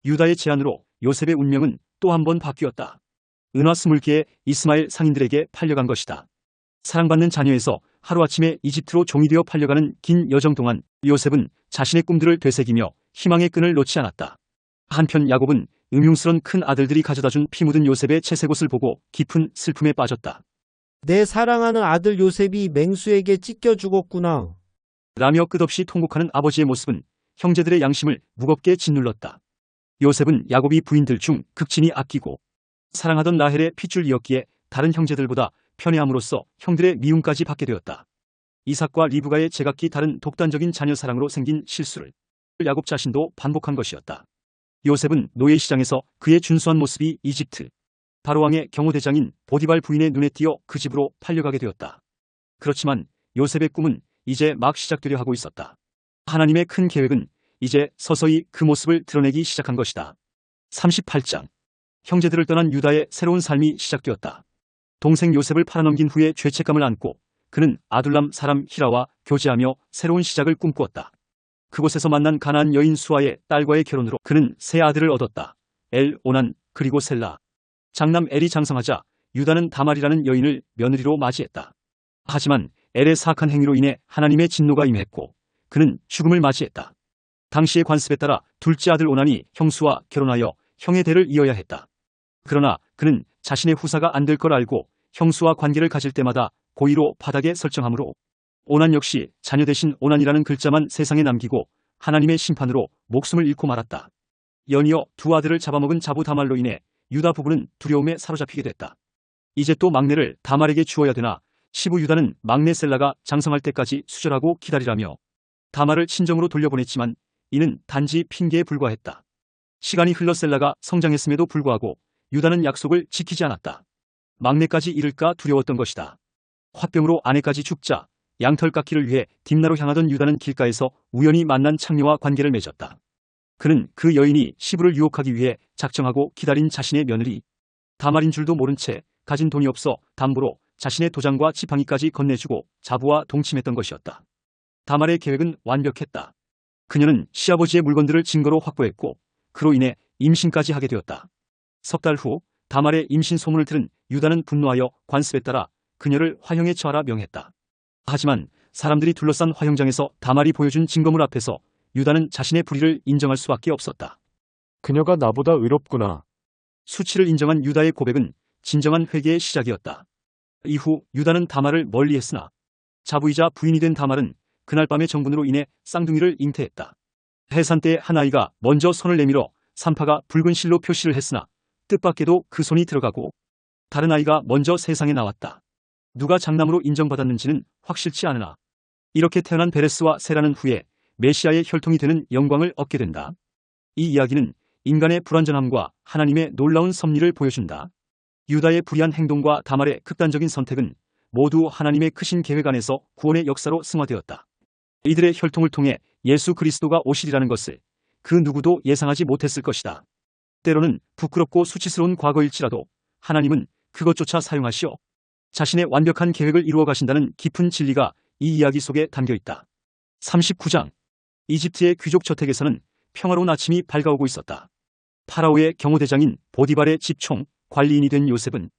유다의 제안으로 요셉의 운명은 또 한 번 바뀌었다. 은화 20개의 이스마엘 상인들에게 팔려간 것이다. 사랑받는 자녀에서 하루아침에 이집트로 종이 되어 팔려가는 긴 여정 동안 요셉은 자신의 꿈들을 되새기며 희망의 끈을 놓지 않았다. 한편 야곱은 음흉스런 큰 아들들이 가져다준 피 묻은 요셉의 채색옷을 보고 깊은 슬픔에 빠졌다. 내 사랑하는 아들 요셉이 맹수에게 찢겨 죽었구나. 라며 끝없이 통곡하는 아버지의 모습은 형제들의 양심을 무겁게 짓눌렀다. 요셉은 야곱이 부인들 중 극진히 아끼고 사랑하던 라헬의 핏줄이었기에 다른 형제들보다 편애함으로써 형들의 미움까지 받게 되었다. 이삭과 리브가의 제각기 다른 독단적인 자녀 사랑으로 생긴 실수를 야곱 자신도 반복한 것이었다. 요셉은 노예시장에서 그의 준수한 모습이 이집트 바로왕의 경호대장인 보디발 부인의 눈에 띄어 그 집으로 팔려가게 되었다. 그렇지만 요셉의 꿈은 이제 막 시작되려 하고 있었다. 하나님의 큰 계획은 이제 서서히 그 모습을 드러내기 시작한 것이다. 38장. 형제들을 떠난 유다의 새로운 삶이 시작되었다. 동생 요셉을 팔아넘긴 후에 죄책감을 안고 그는 아둘람 사람 히라와 교제하며 새로운 시작을 꿈꾸었다. 그곳에서 만난 가나안 여인 수아의 딸과의 결혼으로 그는 세 아들을 얻었다. 엘, 오난, 그리고 셀라. 장남 엘이 장성하자 유다는 다말이라는 여인을 며느리로 맞이했다. 하지만 엘의 사악한 행위로 인해 하나님의 진노가 임했고 그는 죽음을 맞이했다. 당시의 관습에 따라 둘째 아들 오난이 형수와 결혼하여 형의 대를 이어야 했다. 그러나 그는 자신의 후사가 안 될 걸 알고 형수와 관계를 가질 때마다 고의로 바닥에 설정하므로 오난 역시 자녀 대신 오난이라는 글자만 세상에 남기고 하나님의 심판으로 목숨을 잃고 말았다. 연이어 두 아들을 잡아먹은 자부 다말로 인해 유다 부부는 두려움에 사로잡히게 됐다. 이제 또 막내를 다말에게 주어야 되나 시부 유다는 막내 셀라가 장성할 때까지 수절하고 기다리라며 다말을 친정으로 돌려보냈지만 이는 단지 핑계에 불과했다. 시간이 흘러 셀라가 성장했음에도 불구하고 유다는 약속을 지키지 않았다. 막내까지 잃을까 두려웠던 것이다. 화병으로 아내까지 죽자 양털 깎기를 위해 딥나로 향하던 유다는 길가에서 우연히 만난 창녀와 관계를 맺었다. 그는 그 여인이 시부를 유혹하기 위해 작정하고 기다린 자신의 며느리 다말인 줄도 모른 채 가진 돈이 없어 담보로 자신의 도장과 지팡이까지 건네주고 자부와 동침했던 것이었다. 다말의 계획은 완벽했다. 그녀는 시아버지의 물건들을 증거로 확보했고 그로 인해 임신까지 하게 되었다. 석 달 후 다말의 임신 소문을 들은 유다는 분노하여 관습에 따라 그녀를 화형에 처하라 명했다. 하지만 사람들이 둘러싼 화형장에서 다말이 보여준 증거물 앞에서 유다는 자신의 불의를 인정할 수밖에 없었다. 그녀가 나보다 의롭구나. 수치를 인정한 유다의 고백은 진정한 회개의 시작이었다. 이후 유다는 다말을 멀리했으나 자부이자 부인이 된 다말은 그날 밤의 정분으로 인해 쌍둥이를 잉태했다. 해산 때 한 아이가 먼저 손을 내밀어 산파가 붉은 실로 표시를 했으나 뜻밖에도 그 손이 들어가고 다른 아이가 먼저 세상에 나왔다. 누가 장남으로 인정받았는지는 확실치 않으나 이렇게 태어난 베레스와 세라는 후에 메시아의 혈통이 되는 영광을 얻게 된다. 이 이야기는 인간의 불완전함과 하나님의 놀라운 섭리를 보여준다. 유다의 불의한 행동과 다말의 극단적인 선택은 모두 하나님의 크신 계획 안에서 구원의 역사로 승화되었다. 이들의 혈통을 통해 예수 그리스도가 오시리라는 것을 그 누구도 예상하지 못했을 것이다. 때로는 부끄럽고 수치스러운 과거일지라도 하나님은 그것조차 사용하시어 자신의 완벽한 계획을 이루어 가신다는 깊은 진리가 이 이야기 속에 담겨 있다. 39장. 이집트의 귀족 저택에서는 평화로운 아침이 밝아오고 있었다. 파라오의 경호대장인 보디발의 집총 관리인이 된 요셉은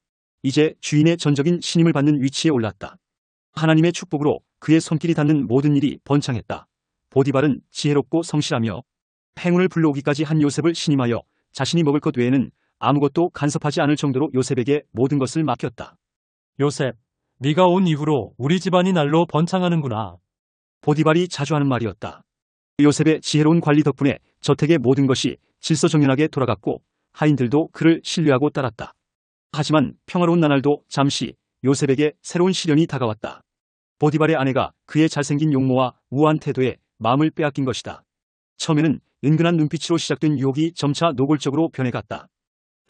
이제 주인의 전적인 신임을 받는 위치에 올랐다. 하나님의 축복으로 그의 손길이 닿는 모든 일이 번창했다. 보디발은 지혜롭고 성실하며 행운을 불러오기까지 한 요셉을 신임하여 자신이 먹을 것 외에는 아무것도 간섭하지 않을 정도로 요셉에게 모든 것을 맡겼다. 요셉, 네가 온 이후로 우리 집안이 날로 번창하는구나. 보디발이 자주 하는 말이었다. 요셉의 지혜로운 관리 덕분에 저택의 모든 것이 질서정연하게 돌아갔고 하인들도 그를 신뢰하고 따랐다. 하지만 평화로운 나날도 잠시 요셉에게 새로운 시련이 다가왔다. 보디발의 아내가 그의 잘생긴 용모와 우아한 태도에 마음을 빼앗긴 것이다. 처음에는 은근한 눈빛으로 시작된 유혹이 점차 노골적으로 변해갔다.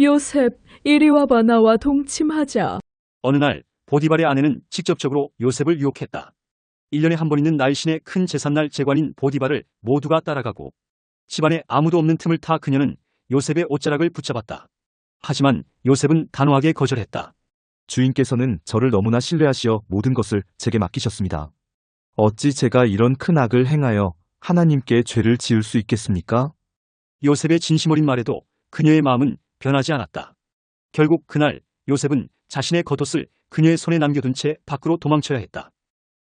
요셉, 이리 와봐. 나와 동침하자. 어느 날 보디발의 아내는 직접적으로 요셉을 유혹했다. 1년에 한 번 있는 나일신의 큰 제삿날 제관인 보디발을 모두가 따라가고 집안에 아무도 없는 틈을 타 그녀는 요셉의 옷자락을 붙잡았다. 하지만 요셉은 단호하게 거절했다. 주인께서는 저를 너무나 신뢰하시어 모든 것을 제게 맡기셨습니다. 어찌 제가 이런 큰 악을 행하여 하나님께 죄를 지을 수 있겠습니까? 요셉의 진심 어린 말에도 그녀의 마음은 변하지 않았다. 결국 그날 요셉은 자신의 겉옷을 그녀의 손에 남겨둔 채 밖으로 도망쳐야 했다.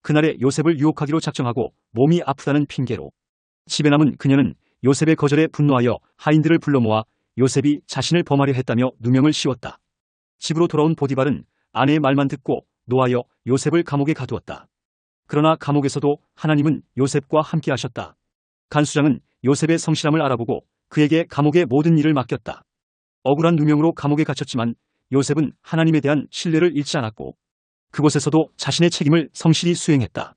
그날에 요셉을 유혹하기로 작정하고 몸이 아프다는 핑계로 집에 남은 그녀는 요셉의 거절에 분노하여 하인들을 불러 모아 요셉이 자신을 범하려 했다며 누명을 씌웠다. 집으로 돌아온 보디발은 아내의 말만 듣고 노하여 요셉을 감옥에 가두었다. 그러나 감옥에서도 하나님은 요셉과 함께 하셨다. 간수장은 요셉의 성실함을 알아보고 그에게 감옥의 모든 일을 맡겼다. 억울한 누명으로 감옥에 갇혔지만 요셉은 하나님에 대한 신뢰를 잃지 않았고 그곳에서도 자신의 책임을 성실히 수행했다.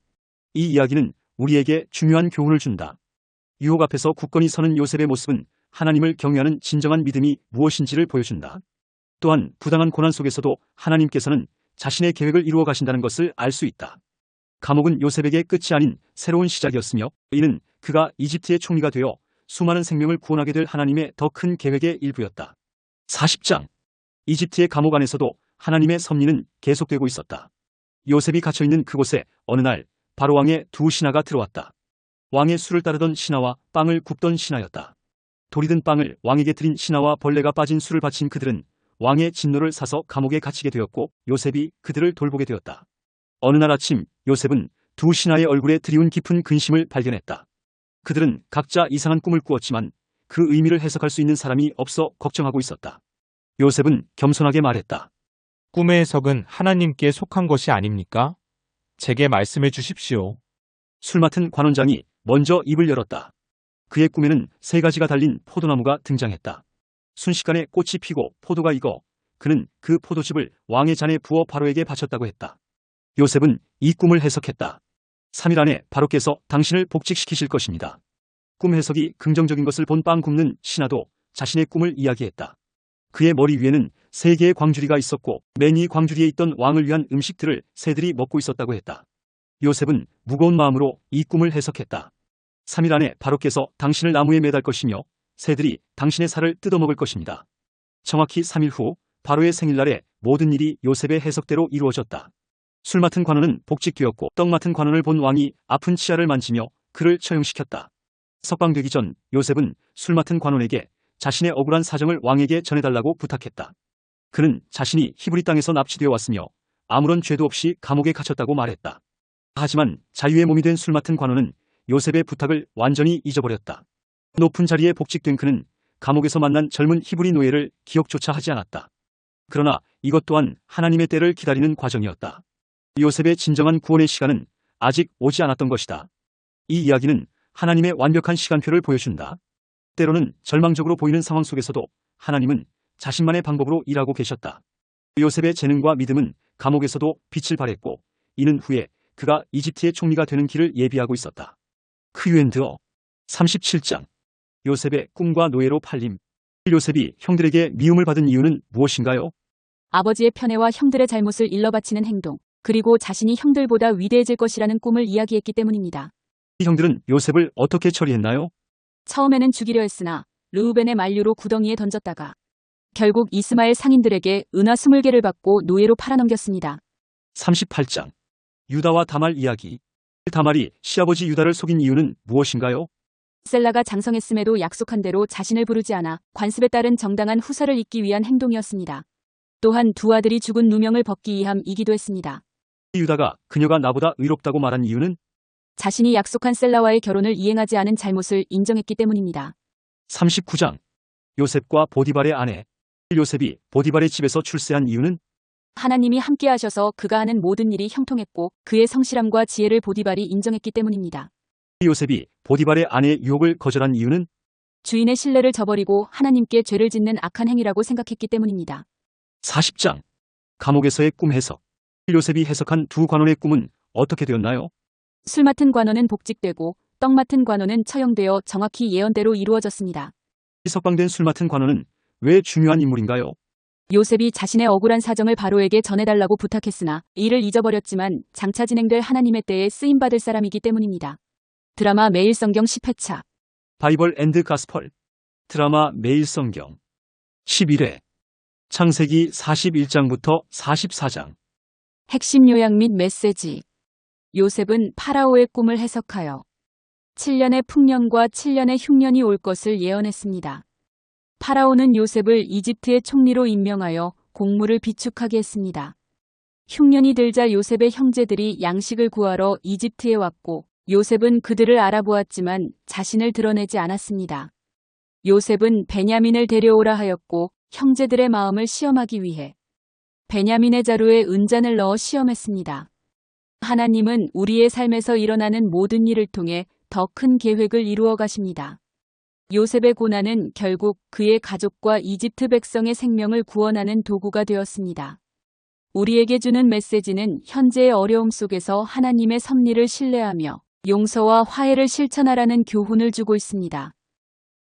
이 이야기는 우리에게 중요한 교훈을 준다. 유혹 앞에서 굳건히 서는 요셉의 모습은 하나님을 경외하는 진정한 믿음이 무엇인지를 보여준다. 또한 부당한 고난 속에서도 하나님께서는 자신의 계획을 이루어 가신다는 것을 알 수 있다. 감옥은 요셉에게 끝이 아닌 새로운 시작이었으며 이는 그가 이집트의 총리가 되어 수많은 생명을 구원하게 될 하나님의 더 큰 계획의 일부였다. 40장. 이집트의 감옥 안에서도 하나님의 섭리는 계속되고 있었다. 요셉이 갇혀있는 그곳에 어느 날 바로 왕의 두 신하가 들어왔다. 왕의 술을 따르던 신하와 빵을 굽던 신하였다. 돌이 든 빵을 왕에게 드린 신하와 벌레가 빠진 술을 바친 그들은 왕의 진노를 사서 감옥에 갇히게 되었고 요셉이 그들을 돌보게 되었다. 어느 날 아침 요셉은 두 신하의 얼굴에 드리운 깊은 근심을 발견했다. 그들은 각자 이상한 꿈을 꾸었지만 그 의미를 해석할 수 있는 사람이 없어 걱정하고 있었다. 요셉은 겸손하게 말했다. 꿈의 해석은 하나님께 속한 것이 아닙니까? 제게 말씀해 주십시오. 술 맡은 관원장이 먼저 입을 열었다. 그의 꿈에는 3가지가 달린 포도나무가 등장했다. 순식간에 꽃이 피고 포도가 익어 그는 그 포도즙을 왕의 잔에 부어 바로에게 바쳤다고 했다. 요셉은 이 꿈을 해석했다. 3일 안에 바로께서 당신을 복직시키실 것입니다. 꿈 해석이 긍정적인 것을 본 빵 굽는 신하도 자신의 꿈을 이야기했다. 그의 머리 위에는 3개의 광주리가 있었고 맨 위 광주리에 있던 왕을 위한 음식들을 새들이 먹고 있었다고 했다. 요셉은 무거운 마음으로 이 꿈을 해석했다. 3일 안에 바로께서 당신을 나무에 매달 것이며 새들이 당신의 살을 뜯어먹을 것입니다. 정확히 3일 후 바로의 생일날에 모든 일이 요셉의 해석대로 이루어졌다. 술 맡은 관원은 복직되었고 떡 맡은 관원을 본 왕이 아픈 치아를 만지며 그를 처형시켰다. 석방되기 전 요셉은 술 맡은 관원에게 자신의 억울한 사정을 왕에게 전해달라고 부탁했다. 그는 자신이 히브리 땅에서 납치되어 왔으며 아무런 죄도 없이 감옥에 갇혔다고 말했다. 하지만 자유의 몸이 된 술 맡은 관원은 요셉의 부탁을 완전히 잊어버렸다. 높은 자리에 복직된 그는 감옥에서 만난 젊은 히브리 노예를 기억조차 하지 않았다. 그러나 이것 또한 하나님의 때를 기다리는 과정이었다. 요셉의 진정한 구원의 시간은 아직 오지 않았던 것이다. 이 이야기는 하나님의 완벽한 시간표를 보여준다. 때로는 절망적으로 보이는 상황 속에서도 하나님은 자신만의 방법으로 일하고 계셨다. 요셉의 재능과 믿음은 감옥에서도 빛을 발했고 이는 후에 그가 이집트의 총리가 되는 길을 예비하고 있었다. 크유엔드어 37장. 요셉의 꿈과 노예로 팔림. 요셉이 형들에게 미움을 받은 이유는 무엇인가요? 아버지의 편애와 형들의 잘못을 일러바치는 행동, 그리고 자신이 형들보다 위대해질 것이라는 꿈을 이야기했기 때문입니다. 이 형들은 요셉을 어떻게 처리했나요? 처음에는 죽이려 했으나 르우벤의 만류로 구덩이에 던졌다가 결국 이스마엘 상인들에게 은화 20개를 받고 노예로 팔아넘겼습니다. 38장. 유다와 다말 이야기. 다말이 시아버지 유다를 속인 이유는 무엇인가요? 셀라가 장성했음에도 약속한 대로 자신을 부르지 않아 관습에 따른 정당한 후사를 잇기 위한 행동이었습니다. 또한 두 아들이 죽은 누명을 벗기 위함이기도 했습니다. 유다가 그녀가 나보다 의롭다고 말한 이유는 자신이 약속한 셀라와의 결혼을 이행하지 않은 잘못을 인정했기 때문입니다. 39장. 요셉과 보디발의 아내. 요셉이 보디발의 집에서 출세한 이유는 하나님이 함께 하셔서 그가 하는 모든 일이 형통했고 그의 성실함과 지혜를 보디발이 인정했기 때문입니다. 요셉이 보디발의 아내의 유혹을 거절한 이유는 주인의 신뢰를 저버리고 하나님께 죄를 짓는 악한 행위라고 생각했기 때문입니다. 40장. 감옥에서의 꿈 해석. 요셉이 해석한 두 관원의 꿈은 어떻게 되었나요? 술 맡은 관원은 복직되고 떡 맡은 관원은 처형되어 정확히 예언대로 이루어졌습니다. 석방된 술 맡은 관원은 왜 중요한 인물인가요? 요셉이 자신의 억울한 사정을 바로에게 전해달라고 부탁했으나 이를 잊어버렸지만 장차 진행될 하나님의 때에 쓰임받을 사람이기 때문입니다. 드라마 매일 성경 10회차 바이벌 앤드 가스펄 드라마 매일 성경 11회 창세기 41장부터 44장 핵심 요약 및 메시지 요셉은 파라오의 꿈을 해석하여 7년의 풍년과 7년의 흉년이 올 것을 예언했습니다. 파라오는 요셉을 이집트의 총리로 임명하여 곡물을 비축하게 했습니다. 흉년이 들자 요셉의 형제들이 양식을 구하러 이집트에 왔고 요셉은 그들을 알아보았지만 자신을 드러내지 않았습니다. 요셉은 베냐민을 데려오라 하였고 형제들의 마음을 시험하기 위해 베냐민의 자루에 은잔을 넣어 시험했습니다. 하나님은 우리의 삶에서 일어나는 모든 일을 통해 더 큰 계획을 이루어 가십니다. 요셉의 고난은 결국 그의 가족과 이집트 백성의 생명을 구원하는 도구가 되었습니다. 우리에게 주는 메시지는 현재의 어려움 속에서 하나님의 섭리를 신뢰하며 용서와 화해를 실천하라는 교훈을 주고 있습니다.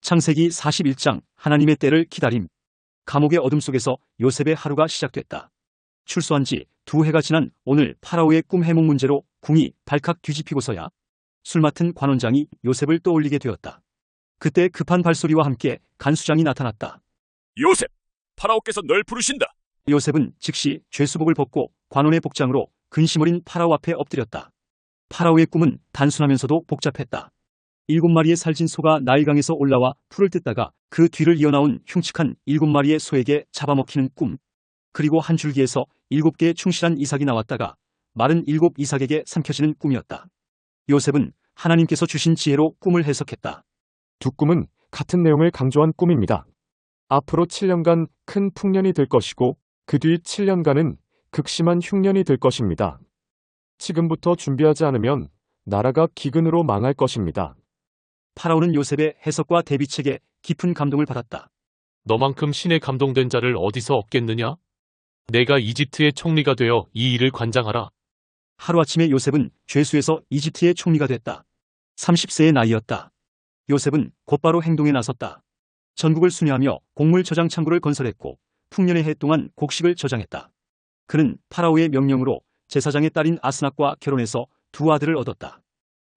창세기 41장 하나님의 때를 기다림 감옥의 어둠 속에서 요셉의 하루가 시작됐다. 출소한 지 2해가 지난 오늘 파라오의 꿈 해몽 문제로 궁이 발칵 뒤집히고서야 술 맡은 관원장이 요셉을 떠올리게 되었다. 그때 급한 발소리와 함께 간수장이 나타났다. 요셉! 파라오께서 널 부르신다! 요셉은 즉시 죄수복을 벗고 관원의 복장으로 근심 어린 파라오 앞에 엎드렸다. 파라오의 꿈은 단순하면서도 복잡했다. 7마리의 살진 소가 나일강에서 올라와 풀을 뜯다가 그 뒤를 이어나온 흉측한 7마리의 소에게 잡아먹히는 꿈. 그리고 한 줄기에서 7개의 충실한 이삭이 나왔다가 마른 7 이삭에게 삼켜지는 꿈이었다. 요셉은 하나님께서 주신 지혜로 꿈을 해석했다. 두 꿈은 같은 내용을 강조한 꿈입니다. 앞으로 7년간 큰 풍년이 될 것이고 그 뒤 7년간은 극심한 흉년이 될 것입니다. 지금부터 준비하지 않으면 나라가 기근으로 망할 것입니다. 파라오는 요셉의 해석과 대비책에 깊은 감동을 받았다. 너만큼 신에 감동된 자를 어디서 얻겠느냐? 내가 이집트의 총리가 되어 이 일을 관장하라. 하루아침에 요셉은 죄수에서 이집트의 총리가 됐다. 30세의 나이였다. 요셉은 곧바로 행동에 나섰다. 전국을 순회하며 곡물 저장 창고를 건설했고 풍년의 해 동안 곡식을 저장했다. 그는 파라오의 명령으로 제사장의 딸인 아스낙과 결혼해서 2 아들을 얻었다.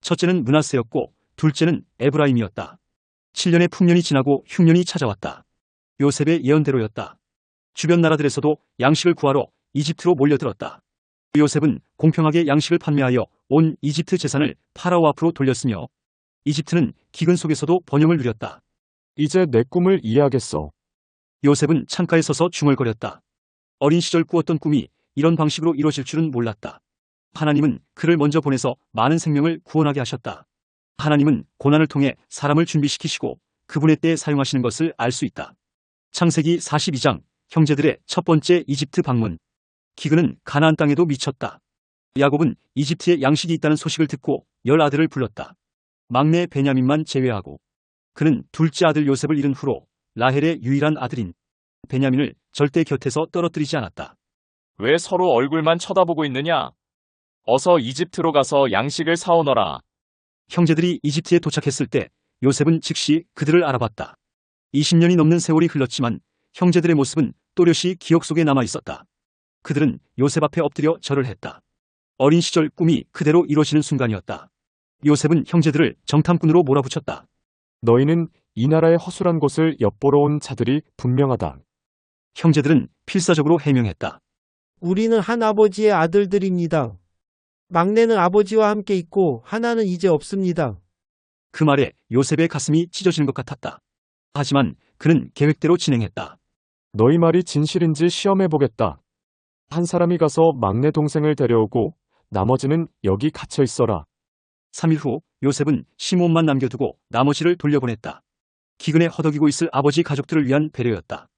첫째는 므낫세였고 둘째는 에브라임이었다. 7년의 풍년이 지나고 흉년이 찾아왔다. 요셉의 예언대로였다. 주변 나라들에서도 양식을 구하러 이집트로 몰려들었다. 요셉은 공평하게 양식을 판매하여 온 이집트 재산을 파라오 앞으로 돌렸으며 이집트는 기근 속에서도 번영을 누렸다. 이제 내 꿈을 이해하겠어. 요셉은 창가에 서서 중얼거렸다. 어린 시절 꾸었던 꿈이 이런 방식으로 이루어질 줄은 몰랐다. 하나님은 그를 먼저 보내서 많은 생명을 구원하게 하셨다. 하나님은 고난을 통해 사람을 준비시키시고 그분의 때에 사용하시는 것을 알 수 있다. 창세기 42장 형제들의 첫 번째 이집트 방문. 기근은 가나안 땅에도 미쳤다. 야곱은 이집트에 양식이 있다는 소식을 듣고 10 아들을 불렀다. 막내 베냐민만 제외하고. 그는 둘째 아들 요셉을 잃은 후로 라헬의 유일한 아들인 베냐민을 절대 곁에서 떨어뜨리지 않았다. 왜 서로 얼굴만 쳐다보고 있느냐? 어서 이집트로 가서 양식을 사오너라. 형제들이 이집트에 도착했을 때 요셉은 즉시 그들을 알아봤다. 20년이 넘는 세월이 흘렀지만 형제들의 모습은 또렷이 기억 속에 남아 있었다. 그들은 요셉 앞에 엎드려 절을 했다. 어린 시절 꿈이 그대로 이루어지는 순간이었다. 요셉은 형제들을 정탐꾼으로 몰아붙였다. 너희는 이 나라의 허술한 곳을 엿보러 온 자들이 분명하다. 형제들은 필사적으로 해명했다. 우리는 한 아버지의 아들들입니다. 막내는 아버지와 함께 있고 하나는 이제 없습니다. 그 말에 요셉의 가슴이 찢어지는 것 같았다. 하지만 그는 계획대로 진행했다. 너희 말이 진실인지 시험해보겠다. 한 사람이 가서 막내 동생을 데려오고 나머지는 여기 갇혀 있어라. 3일 후 요셉은 시몬만 남겨두고 나머지를 돌려보냈다. 기근에 허덕이고 있을 아버지 가족들을 위한 배려였다.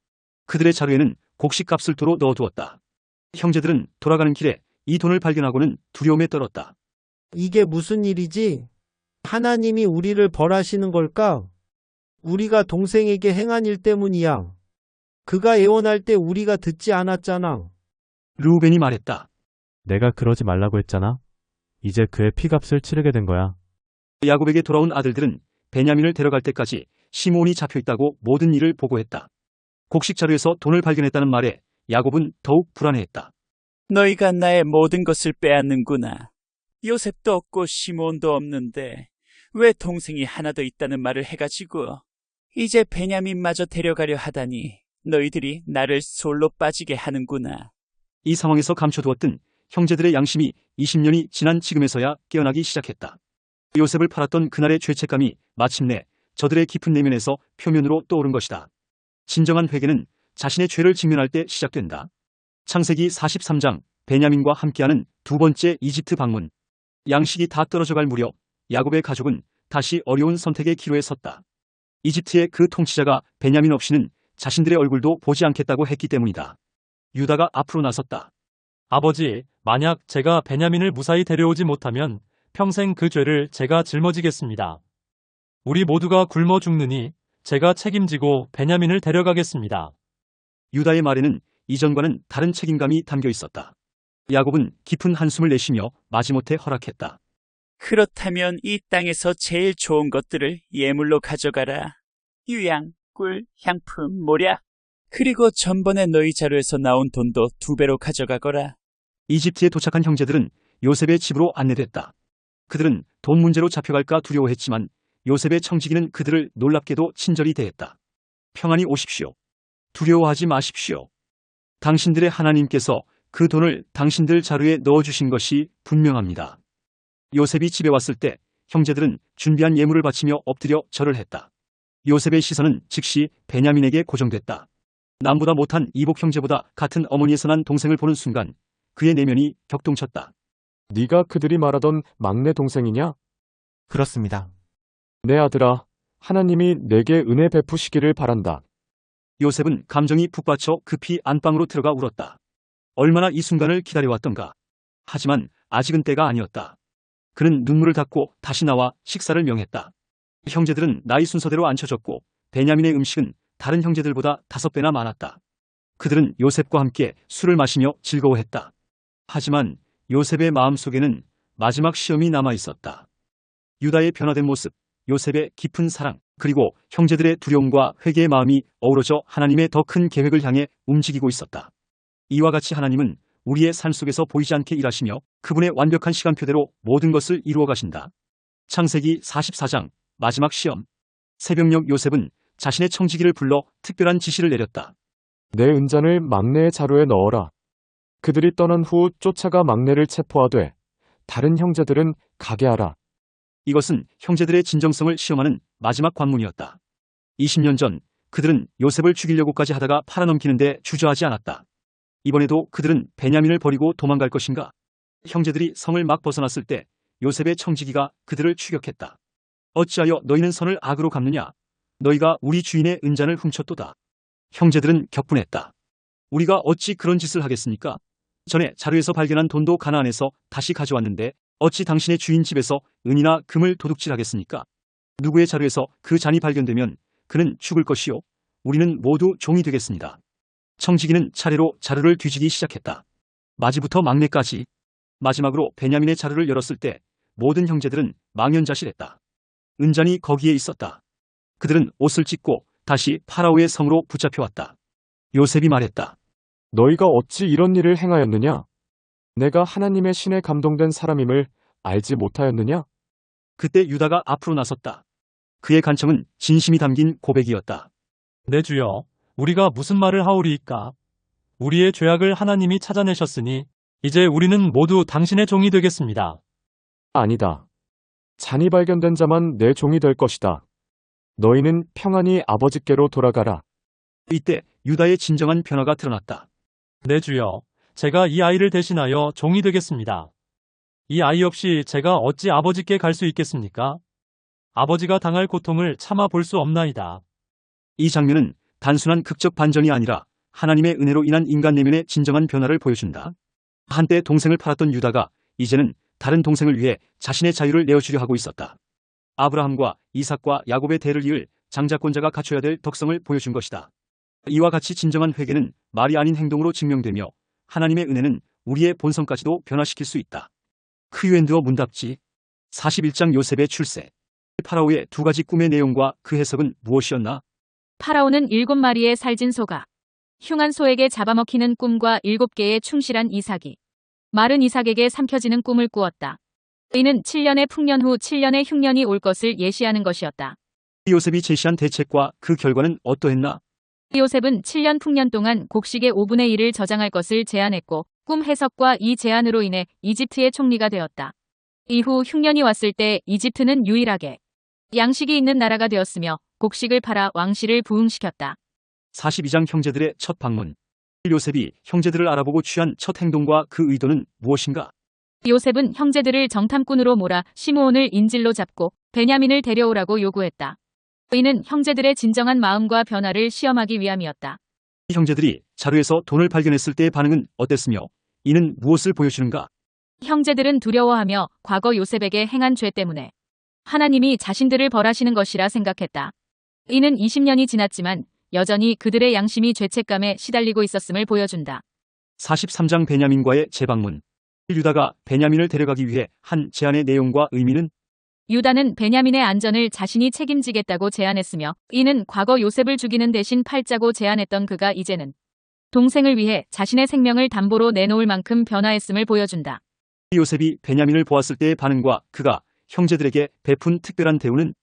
그들의 자루에는 곡식값을 도로 넣어두었다. 형제들은 돌아가는 길에 이 돈을 발견하고는 두려움에 떨었다. 이게 무슨 일이지? 하나님이 우리를 벌하시는 걸까? 우리가 동생에게 행한 일 때문이야. 그가 예언할 때 우리가 듣지 않았잖아. 르우벤이 말했다. 내가 그러지 말라고 했잖아. 이제 그의 피값을 치르게 된 거야. 야곱에게 돌아온 아들들은 베냐민을 데려갈 때까지 시몬이 잡혀있다고 모든 일을 보고했다. 곡식 자루에서 돈을 발견했다는 말에 야곱은 더욱 불안해했다. 너희가 나의 모든 것을 빼앗는구나. 요셉도 없고 시몬도 없는데 왜 동생이 하나 더 있다는 말을 해가지고 이제 베냐민마저 데려가려 하다니 너희들이 나를 솔로 빠지게 하는구나. 이 상황에서 감춰두었던 형제들의 양심이 20년이 지난 지금에서야 깨어나기 시작했다. 요셉을 팔았던 그날의 죄책감이 마침내 저들의 깊은 내면에서 표면으로 떠오른 것이다. 진정한 회개는 자신의 죄를 직면할 때 시작된다. 창세기 43장 베냐민과 함께하는 두 번째 이집트 방문. 양식이 다 떨어져갈 무렵 야곱의 가족은 다시 어려운 선택의 기로에 섰다. 이집트의 그 통치자가 베냐민 없이는 자신들의 얼굴도 보지 않겠다고 했기 때문이다. 유다가 앞으로 나섰다. 아버지, 만약 제가 베냐민을 무사히 데려오지 못하면 평생 그 죄를 제가 짊어지겠습니다. 우리 모두가 굶어 죽느니 제가 책임지고 베냐민을 데려가겠습니다. 유다의 말에는 이전과는 다른 책임감이 담겨 있었다. 야곱은 깊은 한숨을 내쉬며 마지못해 허락했다. 그렇다면 이 땅에서 제일 좋은 것들을 예물로 가져가라. 유양, 꿀, 향품, 모략. 그리고 전번에 너희 자루에서 나온 돈도 2배로 가져가거라. 이집트에 도착한 형제들은 요셉의 집으로 안내됐다. 그들은 돈 문제로 잡혀갈까 두려워했지만 요셉의 청지기는 그들을 놀랍게도 친절히 대했다. 평안히 오십시오. 두려워하지 마십시오. 당신들의 하나님께서 그 돈을 당신들 자루에 넣어주신 것이 분명합니다. 요셉이 집에 왔을 때 형제들은 준비한 예물을 바치며 엎드려 절을 했다. 요셉의 시선은 즉시 베냐민에게 고정됐다. 남보다 못한 이복 형제보다 같은 어머니에서 난 동생을 보는 순간 그의 내면이 격동쳤다. 네가 그들이 말하던 막내 동생이냐? 그렇습니다. 내 아들아, 하나님이 내게 은혜 베푸시기를 바란다. 요셉은 감정이 북받쳐 급히 안방으로 들어가 울었다. 얼마나 이 순간을 기다려왔던가. 하지만 아직은 때가 아니었다. 그는 눈물을 닦고 다시 나와 식사를 명했다. 형제들은 나이 순서대로 앉혀졌고 베냐민의 음식은 다른 형제들보다 5배나 많았다. 그들은 요셉과 함께 술을 마시며 즐거워했다. 하지만 요셉의 마음속에는 마지막 시험이 남아 있었다. 유다의 변화된 모습, 요셉의 깊은 사랑, 그리고 형제들의 두려움과 회개의 마음이 어우러져 하나님의 더 큰 계획을 향해 움직이고 있었다. 이와 같이 하나님은 우리의 삶 속에서 보이지 않게 일하시며 그분의 완벽한 시간표대로 모든 것을 이루어 가신다. 창세기 44장 마지막 시험. 새벽녘 요셉은 자신의 청지기를 불러 특별한 지시를 내렸다. 내 은잔을 막내의 자루에 넣어라. 그들이 떠난 후 쫓아가 막내를 체포하되 다른 형제들은 가게 하라. 이것은 형제들의 진정성을 시험하는 마지막 관문이었다. 20년 전 그들은 요셉을 죽이려고까지 하다가 팔아넘기는데 주저하지 않았다. 이번에도 그들은 베냐민을 버리고 도망갈 것인가? 형제들이 성을 막 벗어났을 때 요셉의 청지기가 그들을 추격했다. 어찌하여 너희는 선을 악으로 갚느냐? 너희가 우리 주인의 은잔을 훔쳤도다. 형제들은 격분했다. 우리가 어찌 그런 짓을 하겠습니까? 전에 자루에서 발견한 돈도 가나안에서 다시 가져왔는데 어찌 당신의 주인 집에서 은이나 금을 도둑질하겠습니까? 누구의 자루에서 그 잔이 발견되면 그는 죽을 것이요 우리는 모두 종이 되겠습니다. 청지기는 차례로 자루를 뒤지기 시작했다. 마지부터 막내까지. 마지막으로 베냐민의 자루를 열었을 때 모든 형제들은 망연자실했다. 은잔이 거기에 있었다. 그들은 옷을 찢고 다시 파라오의 성으로 붙잡혀왔다. 요셉이 말했다. 너희가 어찌 이런 일을 행하였느냐? 내가 하나님의 신에 감동된 사람임을 알지 못하였느냐? 그때 유다가 앞으로 나섰다. 그의 간청은 진심이 담긴 고백이었다. 내 주여, 우리가 무슨 말을 하오리이까? 우리의 죄악을 하나님이 찾아내셨으니 이제 우리는 모두 당신의 종이 되겠습니다. 아니다. 잔이 발견된 자만 내 종이 될 것이다. 너희는 평안히 아버지께로 돌아가라. 이때 유다의 진정한 변화가 드러났다. 내 주여, 제가 이 아이를 대신하여 종이 되겠습니다. 이 아이 없이 제가 어찌 아버지께 갈 수 있겠습니까? 아버지가 당할 고통을 참아 볼 수 없나이다. 이 장면은 단순한 극적 반전이 아니라 하나님의 은혜로 인한 인간 내면의 진정한 변화를 보여준다. 한때 동생을 팔았던 유다가 이제는 다른 동생을 위해 자신의 자유를 내어주려 하고 있었다. 아브라함과 이삭과 야곱의 대를 이을 장자권자가 갖춰야 될 덕성을 보여준 것이다. 이와 같이 진정한 회개는 말이 아닌 행동으로 증명되며 하나님의 은혜는 우리의 본성까지도 변화시킬 수 있다. 크유엔드어 문답지 41장 요셉의 출세. 파라오의 2가지 꿈의 내용과 그 해석은 무엇이었나? 파라오는 7마리의 살진 소가, 흉한 소에게 잡아먹히는 꿈과 7개의 충실한 이삭이, 마른 이삭에게 삼켜지는 꿈을 꾸었다. 이는 7년의 풍년 후 7년의 흉년이 올 것을 예시하는 것이었다. 요셉이 제시한 대책과 그 결과는 어떠했나? 요셉은 7년 풍년 동안 곡식의 5분의 1을 저장할 것을 제안했고 꿈 해석과 이 제안으로 인해 이집트의 총리가 되었다. 이후 흉년이 왔을 때 이집트는 유일하게 양식이 있는 나라가 되었으며 곡식을 팔아 왕실을 부흥시켰다. 42장 형제들의 첫 방문. 요셉이 형제들을 알아보고 취한 첫 행동과 그 의도는 무엇인가? 요셉은 형제들을 정탐꾼으로 몰아 시므온을 인질로 잡고 베냐민을 데려오라고 요구했다. 이는 형제들의 진정한 마음과 변화를 시험하기 위함이었다. 이 형제들이 자루에서 돈을 발견했을 때의 반응은 어땠으며 이는 무엇을 보여주는가? 형제들은 두려워하며 과거 요셉에게 행한 죄 때문에 하나님이 자신들을 벌하시는 것이라 생각했다. 이는 20년이 지났지만 여전히 그들의 양심이 죄책감에 시달리고 있었음을 보여준다. 43장 베냐민과의 재방문. 유다가 베냐민을 데려가기 위해 한 제안의 내용과 의미는? 유다는 베냐민의 안전을 자신이 책임지겠다고 제안했으며 이는 과거 요셉을 죽이는 대신 팔자고 제안했던 그가 이제는 동생을 위해 자신의 생명을 담보로 내놓을 만큼 변화했음을 보여준다. 요셉이 베냐민을 보았을 때의 반응과 그가 형제들에게 베푼 특별한 대우는?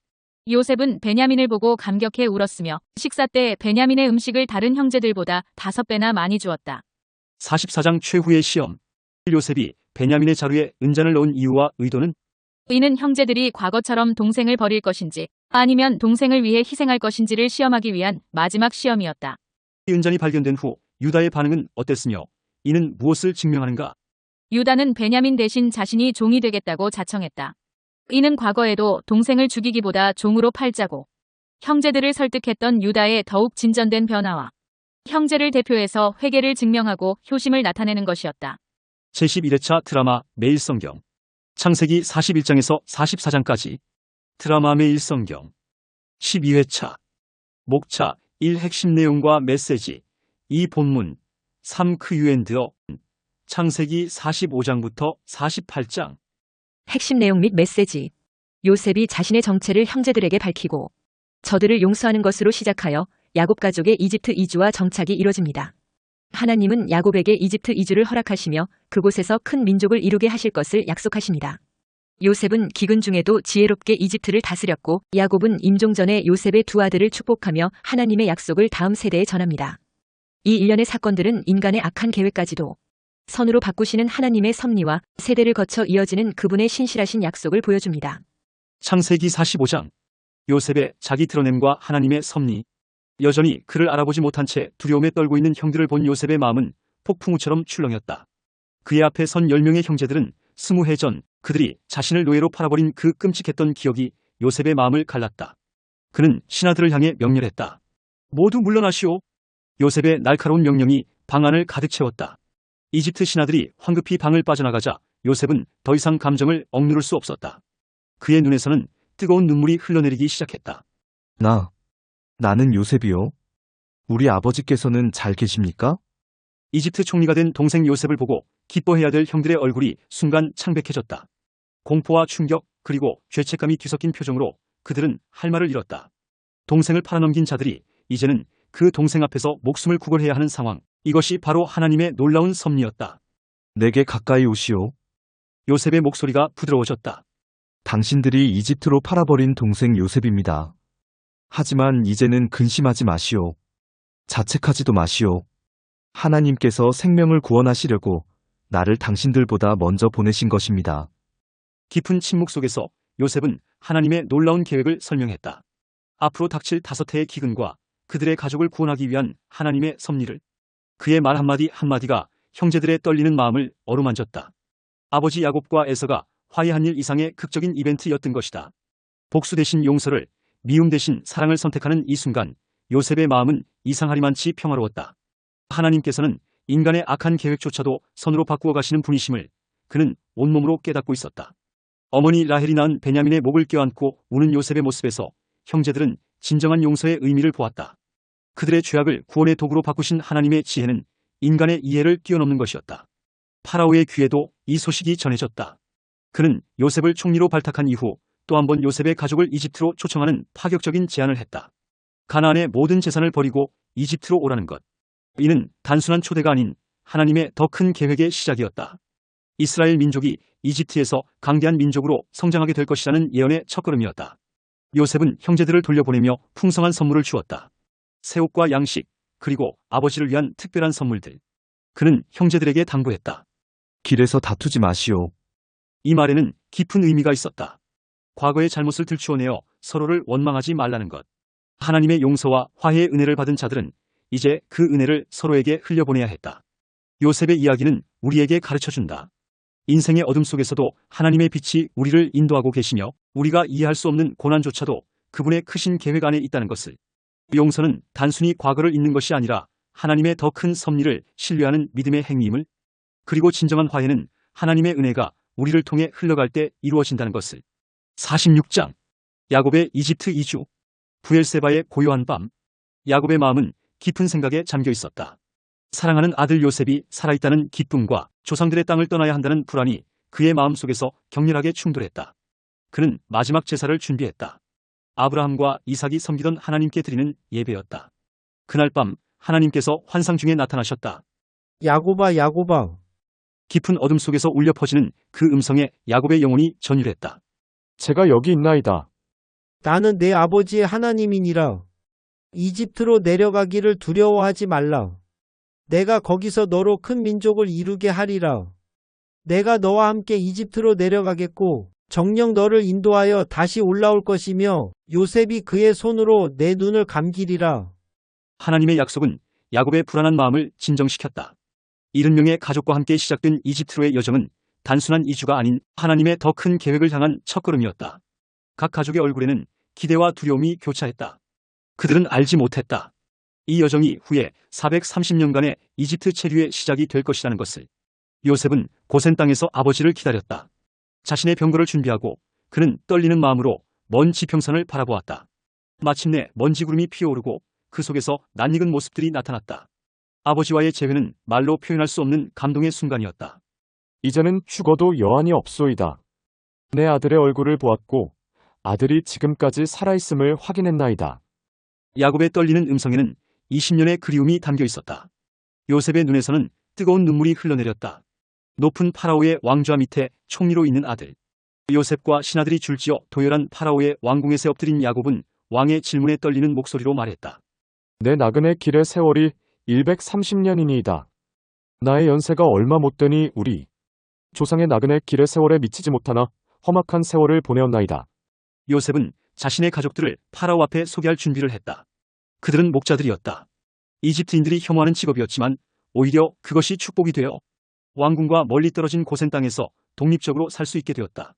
요셉은 베냐민을 보고 감격해 울었으며 식사 때 베냐민의 음식을 다른 형제들보다 5배나 많이 주었다. 44장 최후의 시험. 요셉이 베냐민의 자루에 은잔을 넣은 이유와 의도는? 이는 형제들이 과거처럼 동생을 버릴 것인지 아니면 동생을 위해 희생할 것인지를 시험하기 위한 마지막 시험이었다. 이 은잔이 발견된 후 유다의 반응은 어땠으며 이는 무엇을 증명하는가? 유다는 베냐민 대신 자신이 종이 되겠다고 자청했다. 이는 과거에도 동생을 죽이기보다 종으로 팔자고 형제들을 설득했던 유다의 더욱 진전된 변화와 형제를 대표해서 회개를 증명하고 효심을 나타내는 것이었다. 제11회차 드라마 매일성경. 창세기 41장에서 44장까지. 드라마 매일성경. 12회차. 목차 1 핵심 내용과 메시지. 2 본문. 3 크유엔드어. 창세기 45장부터 48장. 핵심 내용 및 메시지. 요셉이 자신의 정체를 형제들에게 밝히고 저들을 용서하는 것으로 시작하여 야곱 가족의 이집트 이주와 정착이 이뤄집니다. 하나님은 야곱에게 이집트 이주를 허락하시며 그곳에서 큰 민족을 이루게 하실 것을 약속하십니다. 요셉은 기근 중에도 지혜롭게 이집트를 다스렸고 야곱은 임종 전에 요셉의 2 아들을 축복하며 하나님의 약속을 다음 세대에 전합니다. 이 일련의 사건들은 인간의 악한 계획까지도 선으로 바꾸시는 하나님의 섭리와 세대를 거쳐 이어지는 그분의 신실하신 약속을 보여줍니다. 창세기 45장. 요셉의 자기 드러냄과 하나님의 섭리. 여전히 그를 알아보지 못한 채 두려움에 떨고 있는 형들을 본 요셉의 마음은 폭풍우처럼 출렁였다. 그의 앞에 선 10명의 형제들은 20해 전 그들이 자신을 노예로 팔아버린 그 끔찍했던 기억이 요셉의 마음을 갈랐다. 그는 신하들을 향해 명렬했다. 모두 물러나시오. 요셉의 날카로운 명령이 방 안을 가득 채웠다. 이집트 신하들이 황급히 방을 빠져나가자 요셉은 더 이상 감정을 억누를 수 없었다. 그의 눈에서는 뜨거운 눈물이 흘러내리기 시작했다. 나는 요셉이요. 우리 아버지께서는 잘 계십니까? 이집트 총리가 된 동생 요셉을 보고 기뻐해야 될 형들의 얼굴이 순간 창백해졌다. 공포와 충격 그리고 죄책감이 뒤섞인 표정으로 그들은 할 말을 잃었다. 동생을 팔아넘긴 자들이 이제는 그 동생 앞에서 목숨을 구걸해야 하는 상황. 이것이 바로 하나님의 놀라운 섭리였다. 내게 가까이 오시오. 요셉의 목소리가 부드러워졌다. 당신들이 이집트로 팔아버린 동생 요셉입니다. 하지만 이제는 근심하지 마시오. 자책하지도 마시오. 하나님께서 생명을 구원하시려고 나를 당신들보다 먼저 보내신 것입니다. 깊은 침묵 속에서 요셉은 하나님의 놀라운 계획을 설명했다. 앞으로 닥칠 5해의 기근과 그들의 가족을 구원하기 위한 하나님의 섭리를. 그의 말 한마디 한마디가 형제들의 떨리는 마음을 어루만졌다. 아버지 야곱과 에서가 화해한 일 이상의 극적인 이벤트였던 것이다. 복수 대신 용서를, 미움 대신 사랑을 선택하는 이 순간 요셉의 마음은 이상하리만치 평화로웠다. 하나님께서는 인간의 악한 계획조차도 선으로 바꾸어 가시는 분이심을 그는 온몸으로 깨닫고 있었다. 어머니 라헬이 낳은 베냐민의 목을 껴안고 우는 요셉의 모습에서 형제들은 진정한 용서의 의미를 보았다. 그들의 죄악을 구원의 도구로 바꾸신 하나님의 지혜는 인간의 이해를 뛰어넘는 것이었다. 파라오의 귀에도 이 소식이 전해졌다. 그는 요셉을 총리로 발탁한 이후 또 한 번 요셉의 가족을 이집트로 초청하는 파격적인 제안을 했다. 가나안의 모든 재산을 버리고 이집트로 오라는 것. 이는 단순한 초대가 아닌 하나님의 더 큰 계획의 시작이었다. 이스라엘 민족이 이집트에서 강대한 민족으로 성장하게 될 것이라는 예언의 첫걸음이었다. 요셉은 형제들을 돌려보내며 풍성한 선물을 주었다. 새 옷과 양식, 그리고 아버지를 위한 특별한 선물들. 그는 형제들에게 당부했다. 길에서 다투지 마시오. 이 말에는 깊은 의미가 있었다. 과거의 잘못을 들추어내어 서로를 원망하지 말라는 것. 하나님의 용서와 화해의 은혜를 받은 자들은 이제 그 은혜를 서로에게 흘려보내야 했다. 요셉의 이야기는 우리에게 가르쳐준다. 인생의 어둠 속에서도 하나님의 빛이 우리를 인도하고 계시며 우리가 이해할 수 없는 고난조차도 그분의 크신 계획 안에 있다는 것을. 용서는 단순히 과거를 잊는 것이 아니라 하나님의 더 큰 섭리를 신뢰하는 믿음의 행위임을, 그리고 진정한 화해는 하나님의 은혜가 우리를 통해 흘러갈 때 이루어진다는 것을. 46장. 야곱의 이집트 이주. 부엘세바의 고요한 밤. 야곱의 마음은 깊은 생각에 잠겨 있었다. 사랑하는 아들 요셉이 살아있다는 기쁨과 조상들의 땅을 떠나야 한다는 불안이 그의 마음속에서 격렬하게 충돌했다. 그는 마지막 제사를 준비했다. 아브라함과 이삭이 섬기던 하나님께 드리는 예배였다. 그날 밤 하나님께서 환상 중에 나타나셨다. 야곱아, 야곱아. 깊은 어둠 속에서 울려 퍼지는 그 음성에 야곱의 영혼이 전율했다. 제가 여기 있나이다. 나는 내 아버지의 하나님이니라. 이집트로 내려가기를 두려워하지 말라. 내가 거기서 너로 큰 민족을 이루게 하리라. 내가 너와 함께 이집트로 내려가겠고 정녕 너를 인도하여 다시 올라올 것이며 요셉이 그의 손으로 내 눈을 감기리라. 하나님의 약속은 야곱의 불안한 마음을 진정시켰다. 70명의 가족과 함께 시작된 이집트로의 여정은 단순한 이주가 아닌 하나님의 더 큰 계획을 향한 첫걸음이었다. 각 가족의 얼굴에는 기대와 두려움이 교차했다. 그들은 알지 못했다. 이 여정이 후에 430년간의 이집트 체류의 시작이 될 것이라는 것을. 요셉은 고센 땅에서 아버지를 기다렸다. 자신의 병거를 준비하고 그는 떨리는 마음으로 먼 지평선을 바라보았다. 마침내 먼지 구름이 피어오르고 그 속에서 낯익은 모습들이 나타났다. 아버지와의 재회는 말로 표현할 수 없는 감동의 순간이었다. 이제는 죽어도 여한이 없소이다. 내 아들의 얼굴을 보았고 아들이 지금까지 살아있음을 확인했나이다. 야곱의 떨리는 음성에는 20년의 그리움이 담겨 있었다. 요셉의 눈에서는 뜨거운 눈물이 흘러내렸다. 높은 파라오의 왕좌 밑에 총리로 있는 아들. 요셉과 신하들이 줄지어 도열한 파라오의 왕궁에서 엎드린 야곱은 왕의 질문에 떨리는 목소리로 말했다. 내 나그네 길의 세월이 130년이니이다. 나의 연세가 얼마 못 되니 우리 조상의 나그네 길의 세월에 미치지 못하나 험악한 세월을 보내었나이다. 요셉은 자신의 가족들을 파라오 앞에 소개할 준비를 했다. 그들은 목자들이었다. 이집트인들이 혐오하는 직업이었지만 오히려 그것이 축복이 되어 왕궁과 멀리 떨어진 고센 땅에서 독립적으로 살 수 있게 되었다.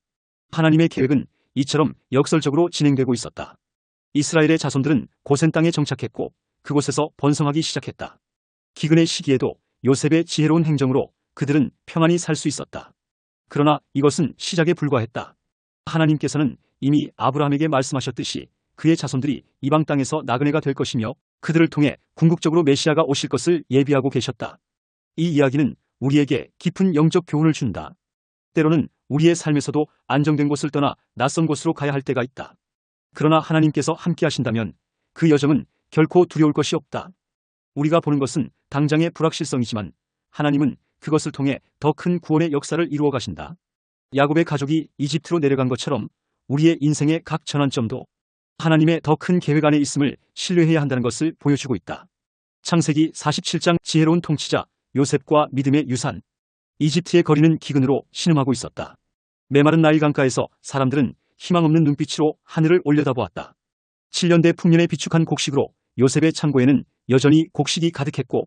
하나님의 계획은 이처럼 역설적으로 진행되고 있었다. 이스라엘의 자손들은 고센 땅에 정착했고 그곳에서 번성하기 시작했다. 기근의 시기에도 요셉의 지혜로운 행정으로 그들은 평안히 살 수 있었다. 그러나 이것은 시작에 불과했다. 하나님께서는 이미 아브라함에게 말씀하셨듯이 그의 자손들이 이방 땅에서 나그네가 될 것이며 그들을 통해 궁극적으로 메시아가 오실 것을 예비하고 계셨다. 이 이야기는 우리에게 깊은 영적 교훈을 준다. 때로는 우리의 삶에서도 안정된 곳을 떠나 낯선 곳으로 가야 할 때가 있다. 그러나 하나님께서 함께 하신다면 그 여정은 결코 두려울 것이 없다. 우리가 보는 것은 당장의 불확실성이지만 하나님은 그것을 통해 더 큰 구원의 역사를 이루어 가신다. 야곱의 가족이 이집트로 내려간 것처럼 우리의 인생의 각 전환점도 하나님의 더 큰 계획 안에 있음을 신뢰해야 한다는 것을 보여주고 있다. 창세기 47장. 지혜로운 통치자 요셉과 믿음의 유산. 이집트의 거리는 기근으로 신음하고 있었다. 메마른 나일 강가에서 사람들은 희망 없는 눈빛으로 하늘을 올려다보았다. 7년대 풍년에 비축한 곡식으로 요셉의 창고에는 여전히 곡식이 가득했고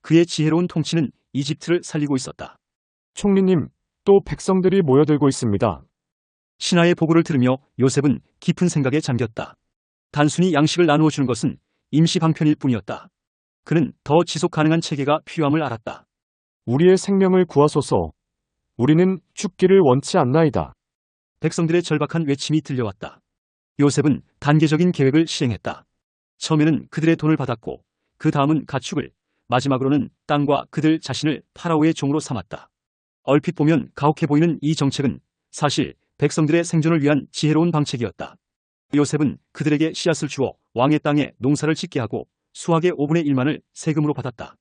그의 지혜로운 통치는 이집트를 살리고 있었다. 총리님, 또 백성들이 모여들고 있습니다. 신하의 보고를 들으며 요셉은 깊은 생각에 잠겼다. 단순히 양식을 나누어 주는 것은 임시 방편일 뿐이었다. 그는 더 지속 가능한 체계가 필요함을 알았다. 우리의 생명을 구하소서. 우리는 죽기를 원치 않나이다. 백성들의 절박한 외침이 들려왔다. 요셉은 단계적인 계획을 실행했다. 처음에는 그들의 돈을 받았고 그 다음은 가축을, 마지막으로는 땅과 그들 자신을 파라오의 종으로 삼았다. 얼핏 보면 가혹해 보이는 이 정책은 사실 백성들의 생존을 위한 지혜로운 방책이었다. 요셉은 그들에게 씨앗을 주어 왕의 땅에 농사를 짓게 하고 수확의 5분의 1만을 세금으로 받았다.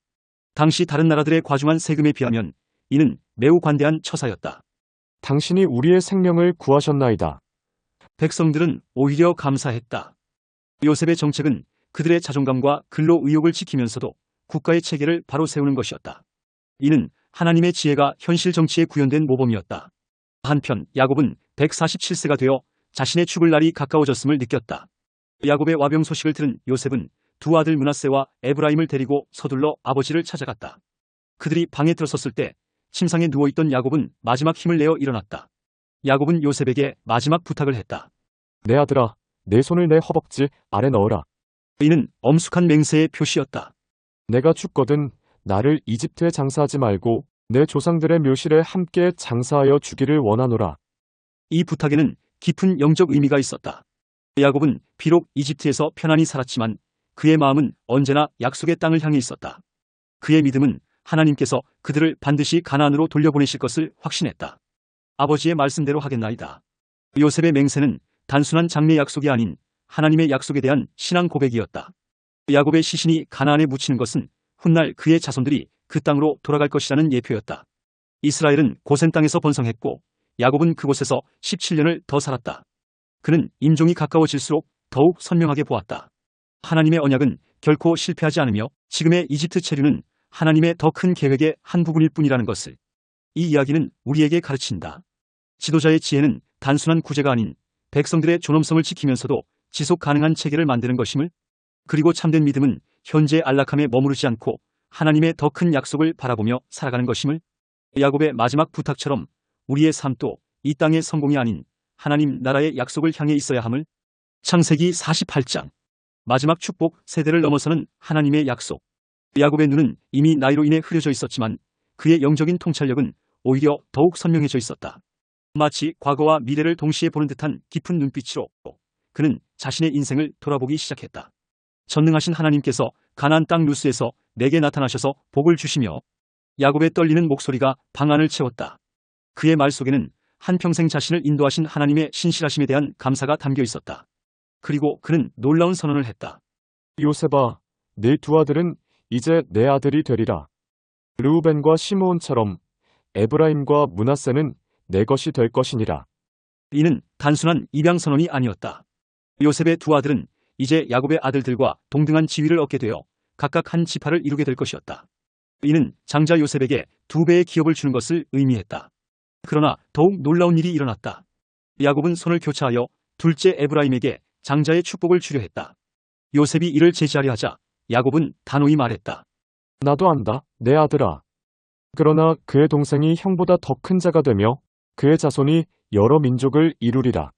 당시 다른 나라들의 과중한 세금에 비하면 이는 매우 관대한 처사였다. 당신이 우리의 생명을 구하셨나이다. 백성들은 오히려 감사했다. 요셉의 정책은 그들의 자존감과 근로 의욕을 지키면서도 국가의 체계를 바로 세우는 것이었다. 이는 하나님의 지혜가 현실 정치에 구현된 모범이었다. 한편 야곱은 147세가 되어 자신의 죽을 날이 가까워졌음을 느꼈다. 야곱의 와병 소식을 들은 요셉은 두 아들 므낫세와 에브라임을 데리고 서둘러 아버지를 찾아갔다. 그들이 방에 들어섰을 때 침상에 누워있던 야곱은 마지막 힘을 내어 일어났다. 야곱은 요셉에게 마지막 부탁을 했다. 내 아들아, 내 손을 내 허벅지 아래 넣어라. 이는 엄숙한 맹세의 표시였다. 내가 죽거든 나를 이집트에 장사하지 말고 내 조상들의 묘실에 함께 장사하여 주기를 원하노라. 이 부탁에는 깊은 영적 의미가 있었다. 야곱은 비록 이집트에서 편안히 살았지만 그의 마음은 언제나 약속의 땅을 향해 있었다. 그의 믿음은 하나님께서 그들을 반드시 가나안으로 돌려보내실 것을 확신했다. 아버지의 말씀대로 하겠나이다. 요셉의 맹세는 단순한 장래 약속이 아닌 하나님의 약속에 대한 신앙 고백이었다. 야곱의 시신이 가나안에 묻히는 것은 훗날 그의 자손들이 그 땅으로 돌아갈 것이라는 예표였다. 이스라엘은 고센 땅에서 번성했고 야곱은 그곳에서 17년을 더 살았다. 그는 임종이 가까워질수록 더욱 선명하게 보았다. 하나님의 언약은 결코 실패하지 않으며 지금의 이집트 체류는 하나님의 더 큰 계획의 한 부분일 뿐이라는 것을. 이 이야기는 우리에게 가르친다. 지도자의 지혜는 단순한 구제가 아닌 백성들의 존엄성을 지키면서도 지속 가능한 체계를 만드는 것임을, 그리고 참된 믿음은 현재의 안락함에 머무르지 않고 하나님의 더 큰 약속을 바라보며 살아가는 것임을. 야곱의 마지막 부탁처럼 우리의 삶도 이 땅의 성공이 아닌 하나님 나라의 약속을 향해 있어야 함을. 창세기 48장. 마지막 축복, 세대를 넘어서는 하나님의 약속. 야곱의 눈은 이미 나이로 인해 흐려져 있었지만 그의 영적인 통찰력은 오히려 더욱 선명해져 있었다. 마치 과거와 미래를 동시에 보는 듯한 깊은 눈빛으로 그는 자신의 인생을 돌아보기 시작했다. 전능하신 하나님께서 가나안 땅 루스에서 내게 나타나셔서 복을 주시며. 야곱의 떨리는 목소리가 방 안을 채웠다. 그의 말 속에는 한평생 자신을 인도하신 하나님의 신실하심에 대한 감사가 담겨 있었다. 그리고 그는 놀라운 선언을 했다. 요셉아, 네 두 아들은 이제 내 아들이 되리라. 르우벤과 시므온처럼 에브라임과 므낫세는 내 것이 될 것이니라. 이는 단순한 입양 선언이 아니었다. 요셉의 두 아들은 이제 야곱의 아들들과 동등한 지위를 얻게 되어 각각 한 지파를 이루게 될 것이었다. 이는 장자 요셉에게 2배의 기업을 주는 것을 의미했다. 그러나 더욱 놀라운 일이 일어났다. 야곱은 손을 교차하여 둘째 에브라임에게 장자의 축복을 주려 했다. 요셉이 이를 제지하려 하자 야곱은 단호히 말했다. 나도 안다, 내 아들아. 그러나 그의 동생이 형보다 더 큰 자가 되며 그의 자손이 여러 민족을 이루리라.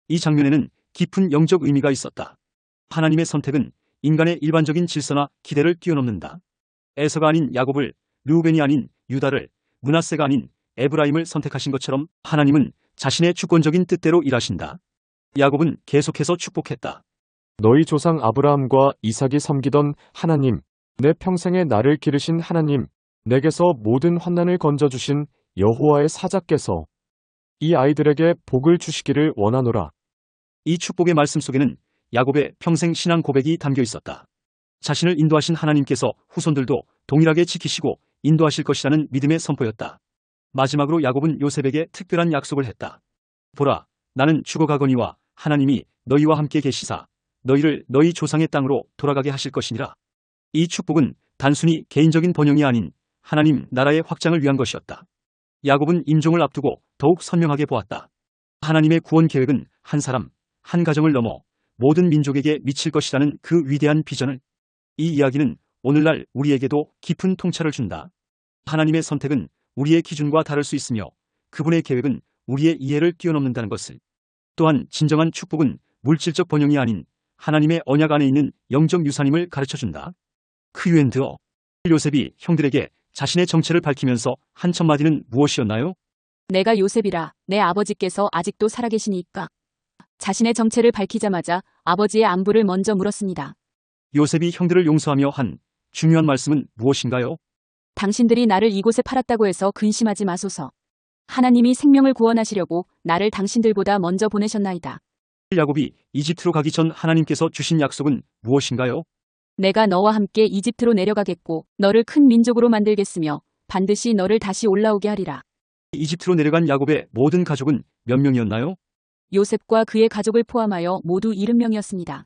이 장면에는 깊은 영적 의미가 있었다. 하나님의 선택은 인간의 일반적인 질서나 기대를 뛰어넘는다. 에서가 아닌 야곱을, 르우벤이 아닌 유다를, 므낫세가 아닌 에브라임을 선택하신 것처럼 하나님은 자신의 주권적인 뜻대로 일하신다. 야곱은 계속해서 축복했다. 너희 조상 아브라함과 이삭이 섬기던 하나님, 내 평생에 나를 기르신 하나님, 내게서 모든 환난을 건져주신 여호와의 사자께서 이 아이들에게 복을 주시기를 원하노라. 이 축복의 말씀 속에는 야곱의 평생 신앙 고백이 담겨 있었다. 자신을 인도하신 하나님께서 후손들도 동일하게 지키시고 인도하실 것이라는 믿음의 선포였다. 마지막으로 야곱은 요셉에게 특별한 약속을 했다. 보라, 나는 죽어가거니와 하나님이 너희와 함께 계시사 너희를 너희 조상의 땅으로 돌아가게 하실 것이니라. 이 축복은 단순히 개인적인 번영이 아닌 하나님 나라의 확장을 위한 것이었다. 야곱은 임종을 앞두고 더욱 선명하게 보았다. 하나님의 구원 계획은 한 사람, 한 가정을 넘어 모든 민족에게 미칠 것이라는 그 위대한 비전을. 이 이야기는 오늘날 우리에게도 깊은 통찰을 준다. 하나님의 선택은 우리의 기준과 다를 수 있으며 그분의 계획은 우리의 이해를 뛰어넘는다는 것을. 또한 진정한 축복은 물질적 번영이 아닌 하나님의 언약 안에 있는 영적 유산임을 가르쳐준다. 크유엔드어. 요셉이 형들에게 자신의 정체를 밝히면서 한 첫마디는 무엇이었나요? 내가 요셉이라 내 아버지께서 아직도 살아계시니까. 자신의 정체를 밝히자마자 아버지의 안부를 먼저 물었습니다. 요셉이 형들을 용서하며 한 중요한 말씀은 무엇인가요? 당신들이 나를 이곳에 팔았다고 해서 근심하지 마소서. 하나님이 생명을 구원하시려고 나를 당신들보다 먼저 보내셨나이다. 야곱이 이집트로 가기 전 하나님께서 주신 약속은 무엇인가요? 내가 너와 함께 이집트로 내려가겠고 너를 큰 민족으로 만들겠으며 반드시 너를 다시 올라오게 하리라. 이집트로 내려간 야곱의 모든 가족은 몇 명이었나요? 요셉과 그의 가족을 포함하여 모두 70명이었습니다.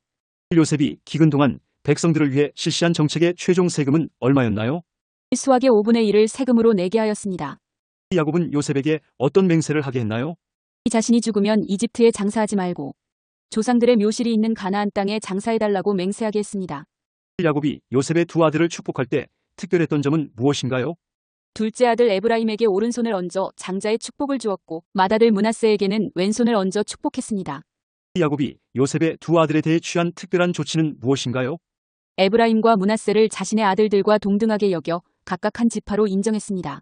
요셉이 기근 동안 백성들을 위해 실시한 정책의 최종 세금은 얼마였나요? 수확의 5분의 1을 세금으로 내게 하였습니다. 야곱은 요셉에게 어떤 맹세를 하게 했나요? 자신이 죽으면 이집트에 장사하지 말고 조상들의 묘실이 있는 가나안 땅에 장사해달라고 맹세하게 했습니다. 야곱이 요셉의 두 아들을 축복할 때 특별했던 점은 무엇인가요? 둘째 아들 에브라임에게 오른손을 얹어 장자의 축복을 주었고 맏아들 므낫세에게는 왼손을 얹어 축복했습니다. 야곱이 요셉의 두 아들에 대해 취한 특별한 조치는 무엇인가요? 에브라임과 므낫세를 자신의 아들들과 동등하게 여겨 각각 한 지파로 인정했습니다.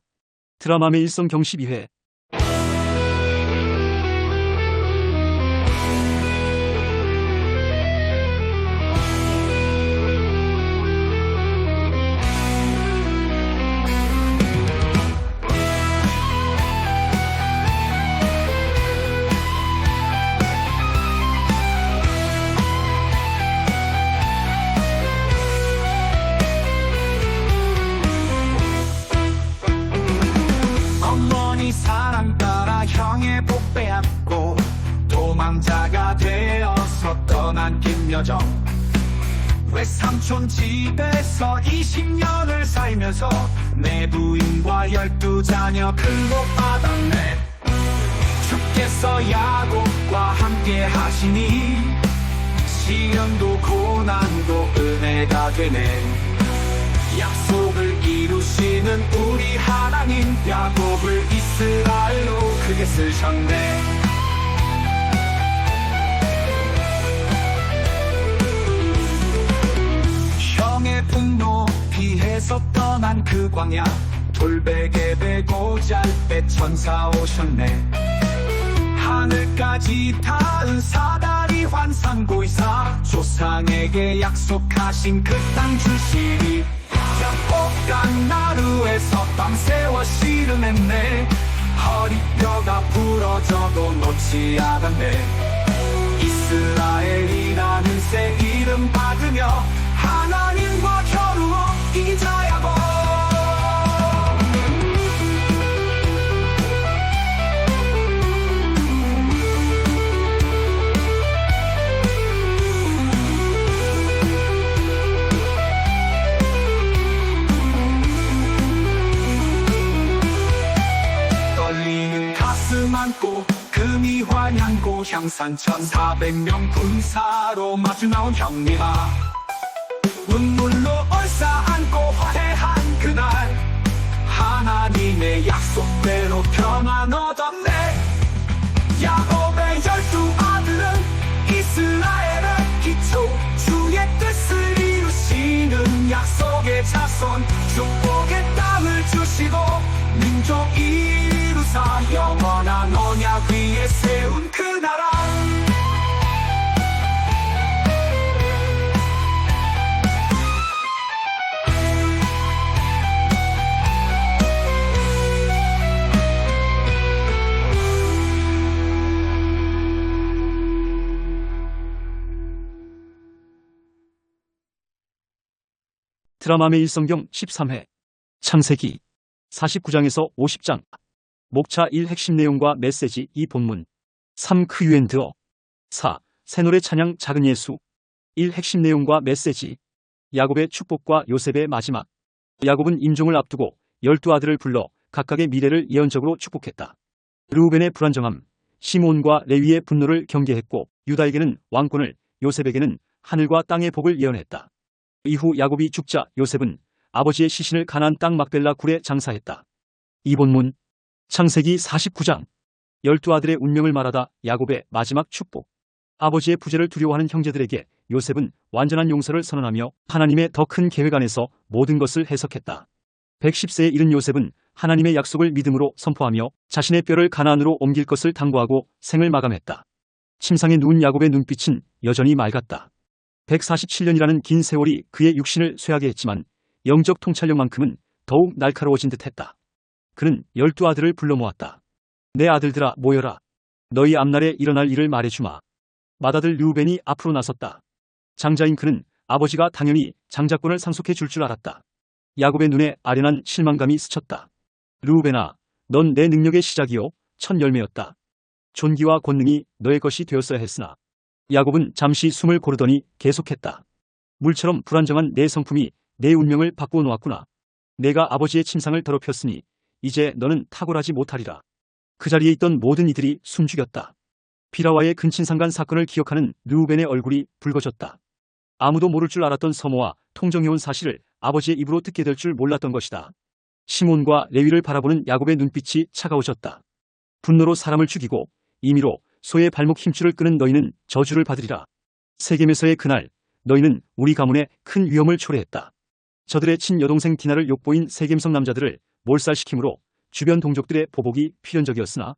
드라마의 일성 경시 2회. 사랑 따라 형의 복 빼앗고 도망자가 되어서 떠난 김여정. 외삼촌 집에서 20년을 살면서 내 부인과 12자녀 근로받았네. 주께서 야곱과 함께 하시니 시련도 고난도 은혜가 되네. 약속을 이루시는 우리 하나님, 야곱을 이스라엘로 크게 쓰셨네. 형의 분노 피해서 떠난 그 광야, 돌베개 베고 잘배 천사 오셨네. 하늘까지 닿은 사다리 환상고이사, 조상에게 약속하신 그 땅 주시리. 야곱강 나루에서 밤새워 씨름했네. 허리뼈가 부러져도 놓지 않았네. 이스라엘이라는 새 이름 받으며 하나님과 겨루어 이기자 야곱. 많고 금이 환양고 향산 1400명 군사로 마주 나온 형님아. 눈물로 얼싸안고 화해한 그날, 하나님의 약속대로 평안 얻었네. 야곱의 12아들은 이스라엘의 기초, 주의 뜻을 이루시는 약속의 자손. 축복의 땅을 주시고 민족 이루사 영원한 언약 위에 세운 그 나라. 드라마의 일성경 13회. 창세기 49장에서 50장. 목차 1 핵심 내용과 메시지 2 본문. 3 크유엔드어. 4 새노래 찬양 작은 예수. 1 핵심 내용과 메시지. 야곱의 축복과 요셉의 마지막. 야곱은 임종을 앞두고 12아들을 불러 각각의 미래를 예언적으로 축복했다. 르우벤의 불안정함, 시몬과 레위의 분노를 경계했고 유다에게는 왕권을, 요셉에게는 하늘과 땅의 복을 예언했다. 이후 야곱이 죽자 요셉은 아버지의 시신을 가나안 땅 막벨라 굴에 장사했다. 이 본문. 창세기 49장. 12아들의 운명을 말하다 야곱의 마지막 축복. 아버지의 부재를 두려워하는 형제들에게 요셉은 완전한 용서를 선언하며 하나님의 더 큰 계획 안에서 모든 것을 해석했다. 110세에 이른 요셉은 하나님의 약속을 믿음으로 선포하며 자신의 뼈를 가나안으로 옮길 것을 당부하고 생을 마감했다. 침상에 누운 야곱의 눈빛은 여전히 맑았다. 147년이라는 긴 세월이 그의 육신을 쇠하게 했지만 영적 통찰력만큼은 더욱 날카로워진 듯했다. 그는 12아들을 불러 모았다. 내 아들들아 모여라. 너희 앞날에 일어날 일을 말해주마. 맏아들 르우벤이 앞으로 나섰다. 장자인 그는 아버지가 당연히 장자권을 상속해 줄 줄 알았다. 야곱의 눈에 아련한 실망감이 스쳤다. 르우벤아, 넌 내 능력의 시작이요 첫 열매였다. 존귀와 권능이 너의 것이 되었어야 했으나. 야곱은 잠시 숨을 고르더니 계속했다. 물처럼 불안정한 내 성품이 내 운명을 바꾸어 놓았구나. 내가 아버지의 침상을 더럽혔으니 이제 너는 탁월하지 못하리라. 그 자리에 있던 모든 이들이 숨죽였다. 비라와의 근친상간 사건을 기억하는 르우벤의 얼굴이 붉어졌다. 아무도 모를 줄 알았던 서모와 통정해온 사실을 아버지의 입으로 듣게 될 줄 몰랐던 것이다. 시몬과 레위를 바라보는 야곱의 눈빛이 차가워졌다. 분노로 사람을 죽이고 임의로 소의 발목 힘줄을 끄는 너희는 저주를 받으리라. 세겜에서의 그날 너희는 우리 가문에 큰 위험을 초래했다. 저들의 친여동생 디나를 욕보인 세겜성 남자들을 몰살시키므로 주변 동족들의 보복이 필연적이었으나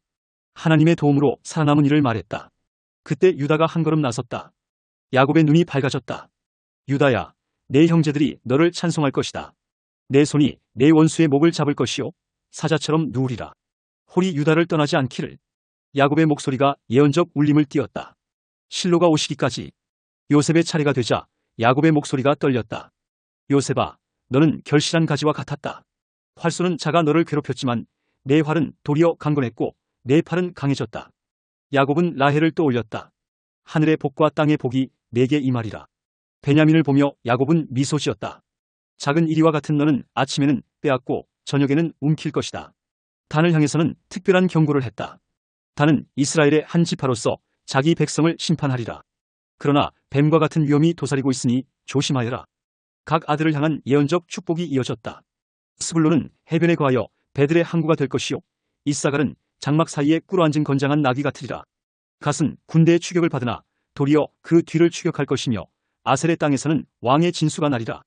하나님의 도움으로 살아남은 이를 말했다. 그때 유다가 한 걸음 나섰다. 야곱의 눈이 밝아졌다. 유다야, 내 형제들이 너를 찬송할 것이다. 내 손이 내 원수의 목을 잡을 것이요 사자처럼 누우리라. 홀이 유다를 떠나지 않기를. 야곱의 목소리가 예언적 울림을 띄었다. 실로가 오시기까지. 요셉의 차례가 되자 야곱의 목소리가 떨렸다. 요셉아, 너는 결실한 가지와 같았다. 활쏘는 자가 너를 괴롭혔지만 내 활은 도리어 강건했고 내 팔은 강해졌다. 야곱은 라헬을 떠올렸다. 하늘의 복과 땅의 복이 내게 임하리라. 베냐민을 보며 야곱은 미소 지었다. 작은 이리와 같은 너는 아침에는 빼앗고 저녁에는 움킬 것이다. 단을 향해서는 특별한 경고를 했다. 단은 이스라엘의 한 지파로서 자기 백성을 심판하리라. 그러나 뱀과 같은 위험이 도사리고 있으니 조심하여라. 각 아들을 향한 예언적 축복이 이어졌다. 스불론은 해변에 거하여 배들의 항구가 될 것이요 이사갈은 장막 사이에 꿇어앉은 건장한 나귀 같으리라. 갓은 군대의 추격을 받으나 도리어 그 뒤를 추격할 것이며 아셀의 땅에서는 왕의 진수가 나리라.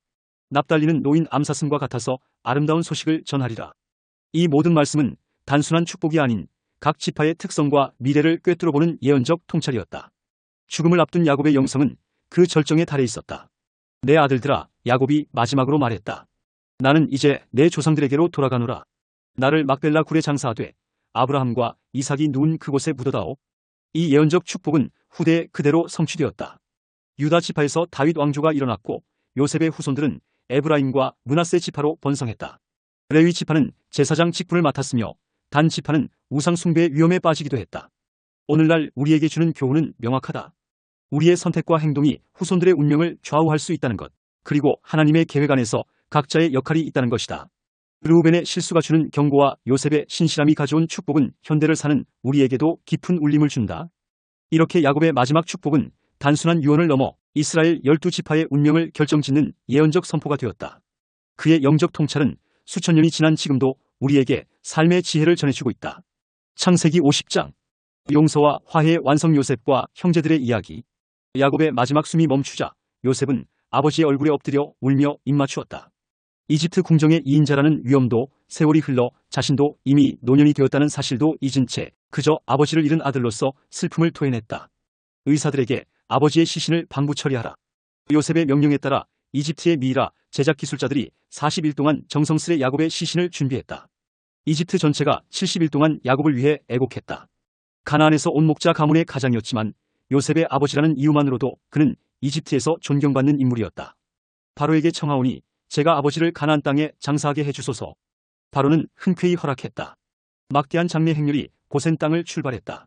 납달리는 노인 암사슴과 같아서 아름다운 소식을 전하리라. 이 모든 말씀은 단순한 축복이 아닌 각 지파의 특성과 미래를 꿰뚫어보는 예언적 통찰이었다. 죽음을 앞둔 야곱의 영성은 그 절정에 달해 있었다. 내 아들들아, 야곱이 마지막으로 말했다. 나는 이제 내 조상들에게로 돌아가노라. 나를 막벨라 굴에 장사하되 아브라함과 이삭이 누운 그곳에 묻어다오. 이 예언적 축복은 후대에 그대로 성취되었다. 유다 지파에서 다윗 왕조가 일어났고 요셉의 후손들은 에브라임과 므낫세 지파로 번성했다. 레위 지파는 제사장 직분을 맡았으며 단 지파는 우상 숭배의 위험에 빠지기도 했다. 오늘날 우리에게 주는 교훈은 명확하다. 우리의 선택과 행동이 후손들의 운명을 좌우할 수 있다는 것, 그리고 하나님의 계획 안에서 각자의 역할이 있다는 것이다. 르우벤의 실수가 주는 경고와 요셉의 신실함이 가져온 축복은 현대를 사는 우리에게도 깊은 울림을 준다. 이렇게 야곱의 마지막 축복은 단순한 유언을 넘어 이스라엘 12지파의 운명을 결정짓는 예언적 선포가 되었다. 그의 영적 통찰은 수천 년이 지난 지금도 우리에게 삶의 지혜를 전해주고 있다. 창세기 50장 용서와 화해의 완성 요셉과 형제들의 이야기. 야곱의 마지막 숨이 멈추자 요셉은 아버지의 얼굴에 엎드려 울며 입맞추었다. 이집트 궁정의 2인자라는 위엄도 세월이 흘러 자신도 이미 노년이 되었다는 사실도 잊은 채 그저 아버지를 잃은 아들로서 슬픔을 토해냈다. 의사들에게 아버지의 시신을 방부 처리하라. 요셉의 명령에 따라 이집트의 미이라 제작 기술자들이 40일 동안 정성스레 야곱의 시신을 준비했다. 이집트 전체가 70일 동안 야곱을 위해 애곡했다. 가나안에서 온 목자 가문의 가장이었지만 요셉의 아버지라는 이유만으로도 그는 이집트에서 존경받는 인물이었다. 바로에게 청하오니 제가 아버지를 가나안 땅에 장사하게 해주소서. 바로는 흔쾌히 허락했다. 막대한 장례 행렬이 고센 땅을 출발했다.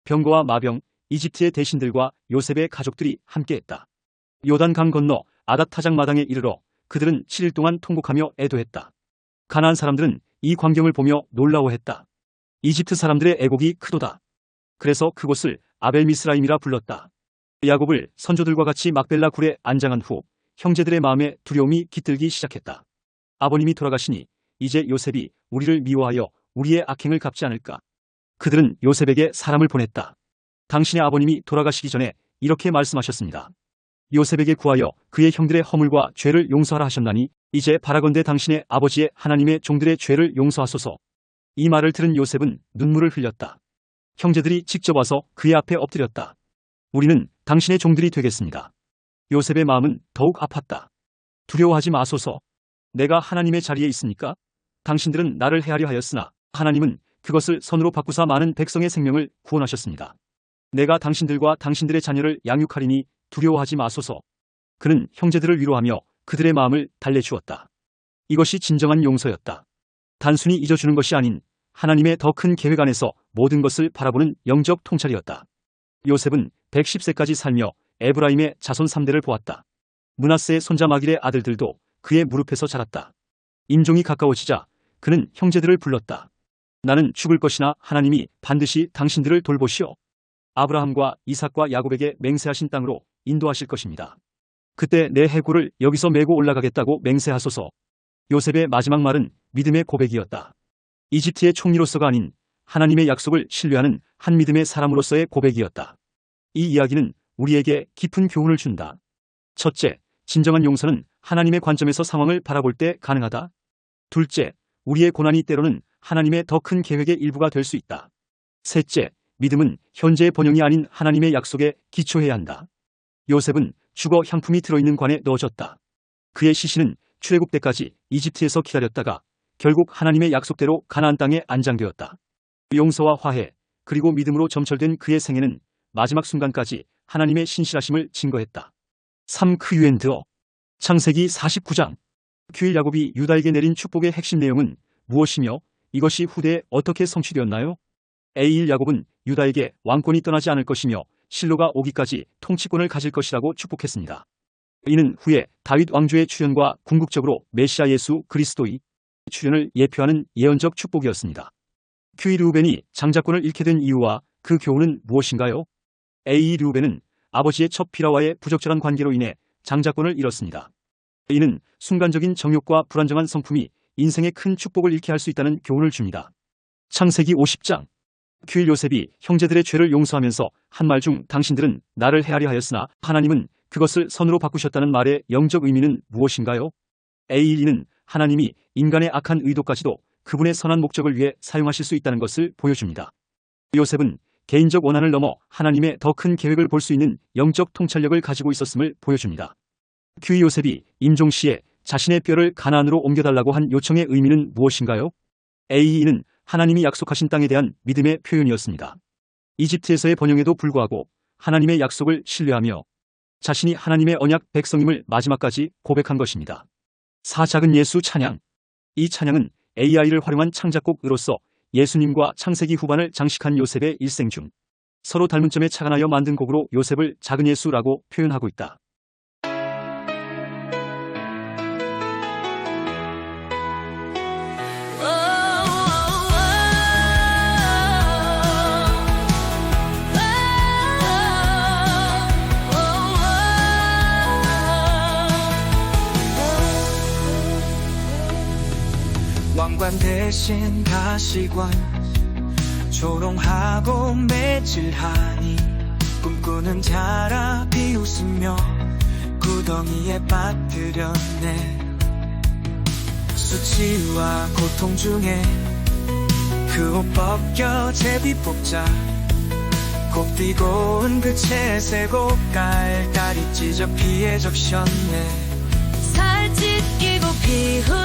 병거와 마병, 이집트의 대신들과 요셉의 가족들이 함께했다. 요단강 건너 아닷 타작 마당에 이르러 그들은 7일 동안 통곡하며 애도했다. 가나안 사람들은 이 광경을 보며 놀라워했다. 이집트 사람들의 애곡이 크도다. 그래서 그곳을 아벨미스라임이라 불렀다. 야곱을 선조들과 같이 막벨라 굴에 안장한 후 형제들의 마음에 두려움이 깃들기 시작했다. 아버님이 돌아가시니 이제 요셉이 우리를 미워하여 우리의 악행을 갚지 않을까. 그들은 요셉에게 사람을 보냈다. 당신의 아버님이 돌아가시기 전에 이렇게 말씀하셨습니다. 요셉에게 구하여 그의 형들의 허물과 죄를 용서하라 하셨나니 이제 바라건대 당신의 아버지의 하나님의 종들의 죄를 용서하소서. 이 말을 들은 요셉은 눈물을 흘렸다. 형제들이 직접 와서 그의 앞에 엎드렸다. 우리는 당신의 종들이 되겠습니다. 요셉의 마음은 더욱 아팠다. 두려워하지 마소서. 내가 하나님의 자리에 있으니까. 당신들은 나를 해하려 하였으나 하나님은 그것을 선으로 바꾸사 많은 백성의 생명을 구원하셨습니다. 내가 당신들과 당신들의 자녀를 양육하리니 두려워하지 마소서. 그는 형제들을 위로하며 그들의 마음을 달래주었다. 이것이 진정한 용서였다. 단순히 잊어주는 것이 아닌 하나님의 더 큰 계획 안에서 모든 것을 바라보는 영적 통찰이었다. 요셉은 110세까지 살며 에브라임의 자손 3대를 보았다. 므낫세의 손자 마길의 아들들도 그의 무릎에서 자랐다. 임종이 가까워지자 그는 형제들을 불렀다. 나는 죽을 것이나 하나님이 반드시 당신들을 돌보시어 아브라함과 이삭과 야곱에게 맹세하신 땅으로 인도하실 것입니다. 그때 내 해골을 여기서 메고 올라가겠다고 맹세하소서. 요셉의 마지막 말은 믿음의 고백이었다. 이집트의 총리로서가 아닌 하나님의 약속을 신뢰하는 한 믿음의 사람으로서의 고백이었다. 이 이야기는 우리에게 깊은 교훈을 준다. 첫째, 진정한 용서는 하나님의 관점에서 상황을 바라볼 때 가능하다. 둘째, 우리의 고난이 때로는 하나님의 더 큰 계획의 일부가 될 수 있다. 셋째, 믿음은 현재의 번영이 아닌 하나님의 약속에 기초해야 한다. 요셉은 주거 향품이 들어있는 관에 넣어졌다. 그의 시신은 출애굽 때까지 이집트에서 기다렸다가 결국 하나님의 약속대로 가나안 땅에 안장되었다. 용서와 화해, 그리고 믿음으로 점철된 그의 생애는 마지막 순간까지 하나님의 신실하심을 증거했다. 3. 크유엔드어 창세기 49장 규일 야곱이 유다에게 내린 축복의 핵심 내용은 무엇이며 이것이 후대에 어떻게 성취되었나요? A1 야곱은 유다에게 왕권이 떠나지 않을 것이며 실로가 오기까지 통치권을 가질 것이라고 축복했습니다. 이는 후에 다윗 왕조의 출현과 궁극적으로 메시아 예수 그리스도의 출현을 예표하는 예언적 축복이었습니다. 큐이 르우벤이 장자권을 잃게 된 이유와 그 교훈은 무엇인가요? A2 르우벤은 아버지의 첩 비라와의 부적절한 관계로 인해 장자권을 잃었습니다. 이는 순간적인 정욕과 불안정한 성품이 인생의 큰 축복을 잃게 할 수 있다는 교훈을 줍니다. 창세기 50장 큐일 요셉이 형제들의 죄를 용서하면서 한 말 중 당신들은 나를 헤아려 하였으나 하나님은 그것을 선으로 바꾸셨다는 말의 영적 의미는 무엇인가요? A1는 하나님이 인간의 악한 의도까지도 그분의 선한 목적을 위해 사용하실 수 있다는 것을 보여줍니다. 요셉은 개인적 원한을 넘어 하나님의 더 큰 계획을 볼 수 있는 영적 통찰력을 가지고 있었음을 보여줍니다. 큐이 요셉이 임종 시에 자신의 뼈를 가나안으로 옮겨달라고 한 요청의 의미는 무엇인가요? A2는 하나님이 약속하신 땅에 대한 믿음의 표현이었습니다. 이집트에서의 번영에도 불구하고 하나님의 약속을 신뢰하며 자신이 하나님의 언약 백성임을 마지막까지 고백한 것입니다. 4. 작은 예수 찬양 이 찬양은 AI를 활용한 창작곡으로서 예수님과 창세기 후반을 장식한 요셉의 일생 중 서로 닮은 점에 착안하여 만든 곡으로 요셉을 작은 예수라고 표현하고 있다. 왕관 대신 가시관 조롱하고 매질하니 꿈꾸는 자라 비웃으며 구덩이에 빠뜨렸네. 수치와 고통 중에 그 옷 벗겨 제비 뽑자 곱디고 온 그 채색옷 깔깔이 찢어 피해 적셨네. 살 찢기고 피 흘